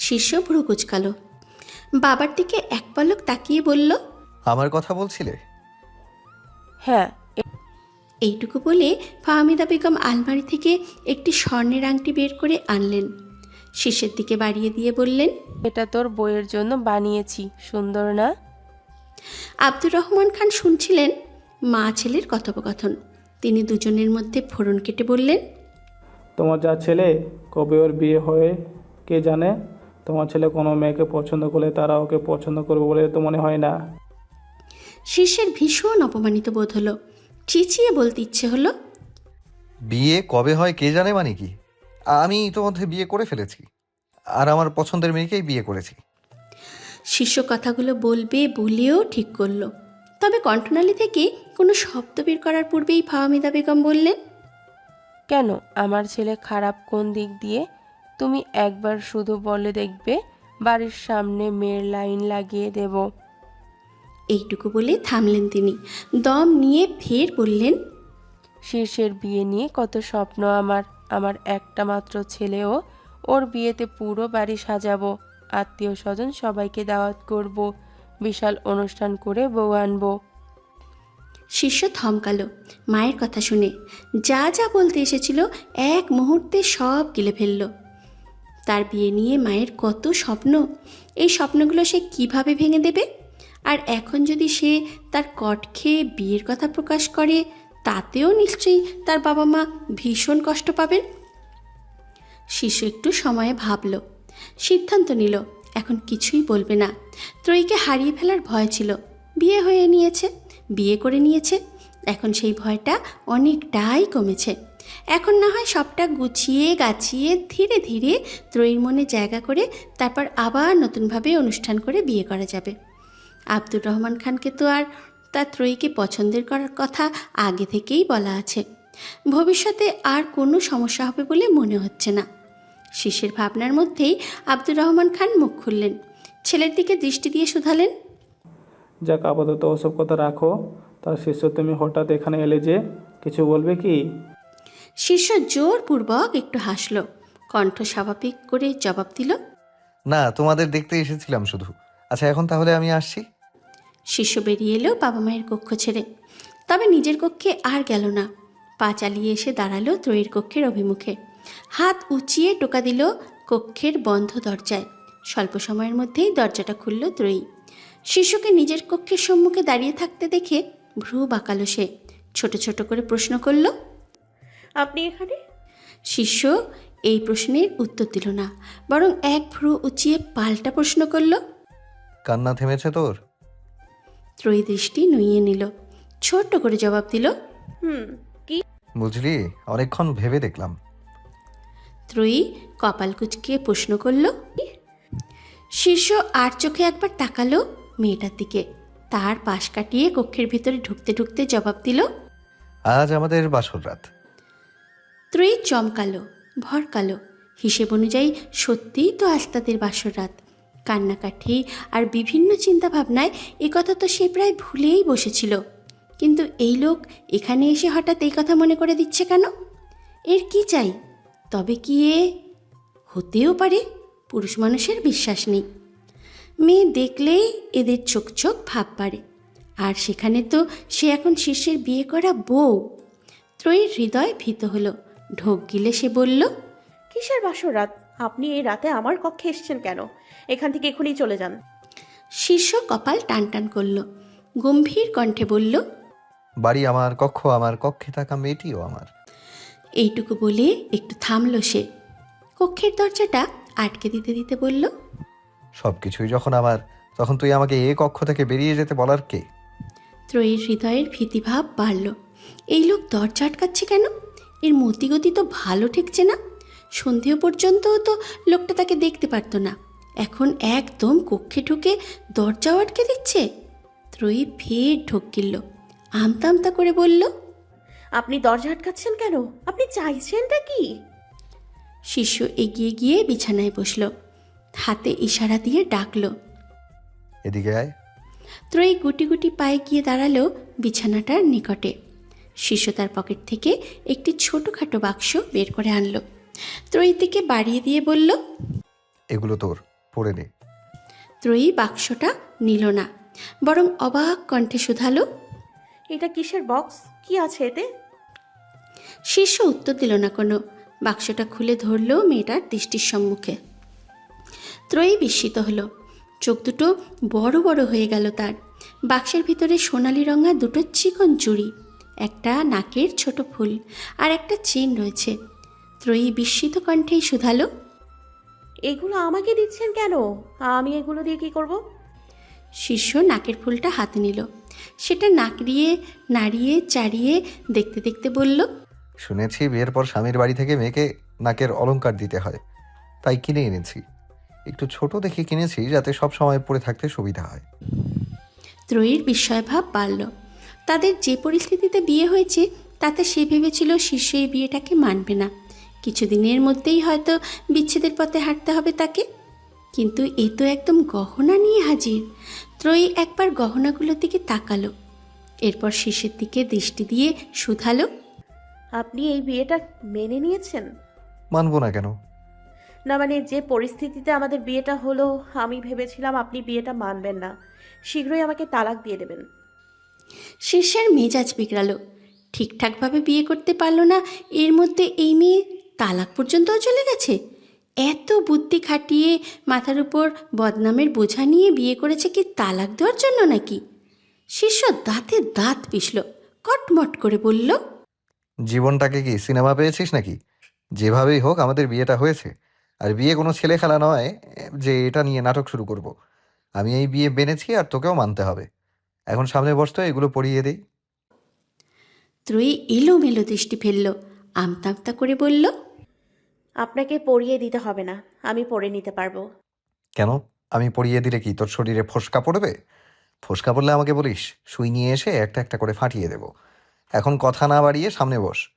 শীর্ষ ভ্রু কুচকালো, বাবার দিকে এক পলক তাকিয়ে বলল, আমার কথা বলছিলে? হ্যাঁ। এইটুকু বলে ফাহমিদা বেগম আলমারি থেকে একটি স্বর্ণের আংটি বের করে আনলেন। শীর্ষের দিকে বাড়িয়ে দিয়ে বললেন, এটা তোর বইয়ের জন্য বানিয়েছি, সুন্দর না? আব্দুর রহমান খান শুনছিলেন মা ছেলের কথোপকথন। তিনি দুজনের মধ্যে ফোড়ন কেটে বললেন, তোমার যা ছেলে, কবে ওর বিয়ে হয়ে কে জানে? তোমার ছেলে কোনো মেয়েকে পছন্দ করলে তারা ওকে পছন্দ করবে বলে তো মনে হয় না। শীর্ষের ভীষণ অপমানিত বোধ হলো। চিচিয়ে বলতে ইচ্ছে হলো, বিয়ে কবে হয় কে জানে মানে কি? আমি ইতোমধ্যে বিয়ে করে ফেলেছি, আর আমার পছন্দের মেয়েকেই বিয়ে করেছি। শিষ্য কথাগুলো বলবে বলেও ঠিক করলো, তবে কণ্ঠনালী থেকে কোনো শব্দ বের করার পূর্বেই ফাহমিদা বেগম বললেন, কেন, আমার ছেলে খারাপ কোন দিক দিয়ে? তুমি একবার শুধু বলে দেখবে, বাড়ির সামনে মেয়ের লাইন লাগিয়ে দেব। এইটুকু বলে থামলেন তিনি। দম নিয়ে ফের বললেন, শীর্ষের বিয়ে নিয়ে কত স্বপ্ন আমার। আমার একটা মাত্র ছেলেও, ওর বিয়েতে পুরো বাড়ি সাজাবো, আত্মীয় স্বজন সবাইকে দাওয়াত করব, বিশাল অনুষ্ঠান করে বউ আনবো। শিষ্য থমকালো মায়ের কথা শুনে। যা যা বলতে এসেছিল এক মুহূর্তে সব গিলে ফেলল। তার বিয়ে নিয়ে মায়ের কত স্বপ্ন, এই স্বপ্নগুলো সে কিভাবে ভেঙে দেবে? আর এখন যদি সে তার কট খেয়ে বিয়ের কথা প্রকাশ করে, তাতেও নিশ্চয়ই তার বাবা মা ভীষণ কষ্ট পাবেন। শিশু একটু সময়ে ভাবল, সিদ্ধান্ত নিল এখন কিছুই বলবে না। ত্রয়ীকে হারিয়ে ফেলার ভয় ছিল, বিয়ে হয়ে নিয়েছে, বিয়ে করে নিয়েছে। এখন সেই ভয়টা অনেকটাই কমেছে। এখন না হয় সবটা গুছিয়ে গাছিয়ে ধীরে ধীরে ত্রয়ীর মনে জায়গা করে তারপর আবার নতুনভাবে অনুষ্ঠান করে বিয়ে করা যাবে। আব্দুর রহমান খানকে তো আর তার ত্রয়ীকে পছন্দের করার কথা আগে থেকেই বলা আছে। ভবিষ্যতে আর কোনো সমস্যা হবে বলে মনে হচ্ছে না। শিশির ভাবনার মধ্যেই আব্দুর রহমান খান মুখ খুললেন, ছেলের দিকে দৃষ্টি দিয়ে শুধালেন, যাক, আপাতত ওসব কথা রাখো। তার শিষ্য, তুমি হঠাৎ এখানে এলে যে, কিছু বলবে কি? শিষ্য জোরপূর্বক একটু হাসল, কণ্ঠ স্বাভাবিক করে জবাব দিল, না, তোমাদের দেখতে এসেছিলাম শুধু। আচ্ছা, এখন তাহলে আমি আসছি। শিষ্য বেরিয়ে এলো বাবা মায়ের কক্ষ ছেড়ে। তবে নিজের কক্ষে আর গেল না। পা চালিয়ে এসে দাঁড়ালো ত্রয়ীর কক্ষের অভিমুখে। হাত উঁচিয়ে টোকা দিল কক্ষের বন্ধ দরজায়। স্বল্প সময়ের মধ্যেই দরজাটা খুলল ত্রয়ী। শিশুকে নিজের কক্ষের সম্মুখে দাঁড়িয়ে থাকতে দেখে ভ্রু বাঁকালো সে। ছোট ছোট করে প্রশ্ন করল, আপনি এখানে? শিষ্য এই প্রশ্নের উত্তর দিল না, বরং এক ভ্রু উঁচিয়ে পাল্টা প্রশ্ন করল। কান্না থেমেছে তোর? ত্রয়ী দৃষ্টি নুইয়ে নিল, ছোট্ট করে জবাব দিল, কি? বুঝলি, অনেকক্ষণ ভেবে দেখলাম। ত্রয়ী কপাল কুঁচকে প্রশ্ন করল। শিষ্য আর চোখে একবার তাকালো মেয়েটার দিকে, তার পাশ কাটিয়ে কক্ষের ভিতরে ঢুকতে ঢুকতে জবাব দিল, আজ আমাদের বাসর রাত। ত্রয়ী চমকালো, ভরকালো। হিসেব অনুযায়ী সত্যিই তো আজ তাদের বাসর রাত। কান্নাকাঠি আর বিভিন্ন চিন্তাভাবনায় এ কথা তো সে প্রায় ভুলেই বসেছিল। কিন্তু এই লোক এখানে এসে হঠাৎ এই কথা মনে করে দিচ্ছে কেন? এর কি চাই? তবে কি এ হতেও পারে? পুরুষ মানুষের বিশ্বাস নেই। মেয়ে দেখলেই এদের চোখ চোখ ভাব পারে, আর সেখানে তো সে এখন শিষ্যের বিয়ে করা বউ। ত্রয়ীর হৃদয় ভীত হলো। ঢোক গিলে সে বলল, কিসের বাসর রাত? আপনি এই রাতে আমার কক্ষে এসেছেন কেন? এখান থেকে এখনই চলে যান। শিষ্য কপাল টান টান করল, গম্ভীর কণ্ঠে বলল, বাড়ি আমার, কক্ষ আমার, কক্ষে থাকা মেয়েটিও আমার। এইটুকু বলে একটু থামল সে। কক্ষের দরজাটা আটকে দিতে দিতে বলল, সব কিছুই যখন আমার, তখন তুই আমাকে এ কক্ষ থেকে বেরিয়ে যেতে বলার কে? ত্রয়ীর হৃদয়ের ভীতিভাব বাড়ল। এই লোক দরজা আটকাচ্ছে কেন? এর মতিগতি তো ভালো ঠেকছে না। সন্ধেয় পর্যন্তও তো লোকটা তাকে দেখতে পারতো না, এখন একদম কক্ষে ঢুকে দরজাও আটকে দিচ্ছে। ত্রয়ী ফের ঢোক গিলল, আমতা আমতা করে বলল, আপনি দরজা আটকাচ্ছেন কেন? আপনি চাইছেনটা কি? শিষ্য এগিয়ে গিয়ে বিছানায় বসল, হাতে ইশারা দিয়ে ডাকল। এদিকে আয়। ত্রয়ী গুটি গুটি পায়ে গিয়ে দাঁড়ালো বিছানাটার নিকটে। শিষ্য তার পকেট থেকে একটি ছোটোখাটো বাক্স বের করে আনলো। ত্রয়ীর দিকে বাড়িয়ে দিয়ে বলল, এগুলো তোর, পড়ে নে। ত্রয়ী বাক্সটা নিল না, বরং অবাক কণ্ঠে শুধালো, এটা কিসের বক্স? কি আছে এতে? শিষ্য উত্তর দিল না কোনো। বাক্সটা খুলে ধরল মেয়েটার দৃষ্টির সম্মুখে। ত্রয়ী বিস্মিত হলো, চোখ দুটো বড় বড় হয়ে গেল তার। বাক্সের ভিতরে সোনালি রঙা দুটো চিকন চুড়ি, একটা নাকের ছোট ফুল আর একটা চেন রয়েছে। ত্রয়ী বিস্মিত কণ্ঠেই শুধালো, এগুলো আমাকে দিচ্ছেন কেন? আমি এগুলো দিয়ে কি করব? শিষ্য নাকের ফুলটা হাতে নিল, সেটা নাড়িয়ে নাড়িয়ে চাড়িয়ে দেখতে দেখতে বলল, শুনেছি বিয়ের পর স্বামীর বাড়ি থেকে মেয়েকে নাকের অলংকার দিতে হয়, তাই কিনে এনেছি। একটু ছোট দেখে কিনেছি যাতে সব সময় পরে থাকতে সুবিধা হয়। ত্রয়ীর বিস্ময়ভাব বাড়ল। তাদের যে পরিস্থিতিতে বিয়ে হয়েছে তাতে সে ভেবেছিল শিষ্য এই বিয়েটাকে মানবে না, কিছুদিনের মধ্যেই হয়তো বিচ্ছেদের পথে হাঁটতে হবে তাকে। কিন্তু এ তো একদম গহনা নিয়ে হাজির। ত্রয়ী একবার গহনাগুলোর দিকে তাকালো, এরপর শিষ্যের দিকে দৃষ্টি দিয়ে শুধালো, আপনি এই বিয়েটা মেনে নিয়েছেন? মানবো না কেন? না মানে, যে পরিস্থিতিতে আমাদের বিয়েটা হলো, আমি ভেবেছিলাম আপনি বিয়েটা মানবেন না, শীঘ্রই আমাকে তালাক দিয়ে দেবেন। শিষ্যের মেজাজ বিগড়ালো। ঠিকঠাকভাবে বিয়ে করতে পারলো না, এর মধ্যে এই মেয়ে তালাক পর্যন্তও চলে গেছে। এত বুদ্ধি খাটিয়ে মাথার উপর বদনামের বোঝা নিয়ে বিয়ে করেছে কি তালাক দেওয়ার জন্য নাকি? শিষ্য দাঁতে দাঁত পিষল, কটমট করে বলল, জীবনটাকে কি সিনেমা পেয়েছিস নাকি? যেভাবেই হোক আমাদের বিয়েটা হয়েছে, আর বিয়ে কোনো ছেলে খেলা নয় যে এটা নিয়ে নাটক শুরু করব। আমি এই বিয়ে মেনেছি আর তোকেও মানতে হবে। এখন সামনে বসতো, এগুলো পরিয়ে দেই। ত্রয়ী এলোমেলো দৃষ্টি ফেলল, আমতা আমতা করে বলল, আপনাকে পরিয়ে দিতে হবে না, আমি পরে নিতে পারবো। কেন? আমি পরিয়ে দিলে কি তোর শরীরে ফোসকা পড়বে? ফোসকা পড়লে আমাকে বলিস, সুই নিয়ে এসে একটা একটা করে ফাটিয়ে দেব। এখন কথা না বাড়িয়ে সামনে বস।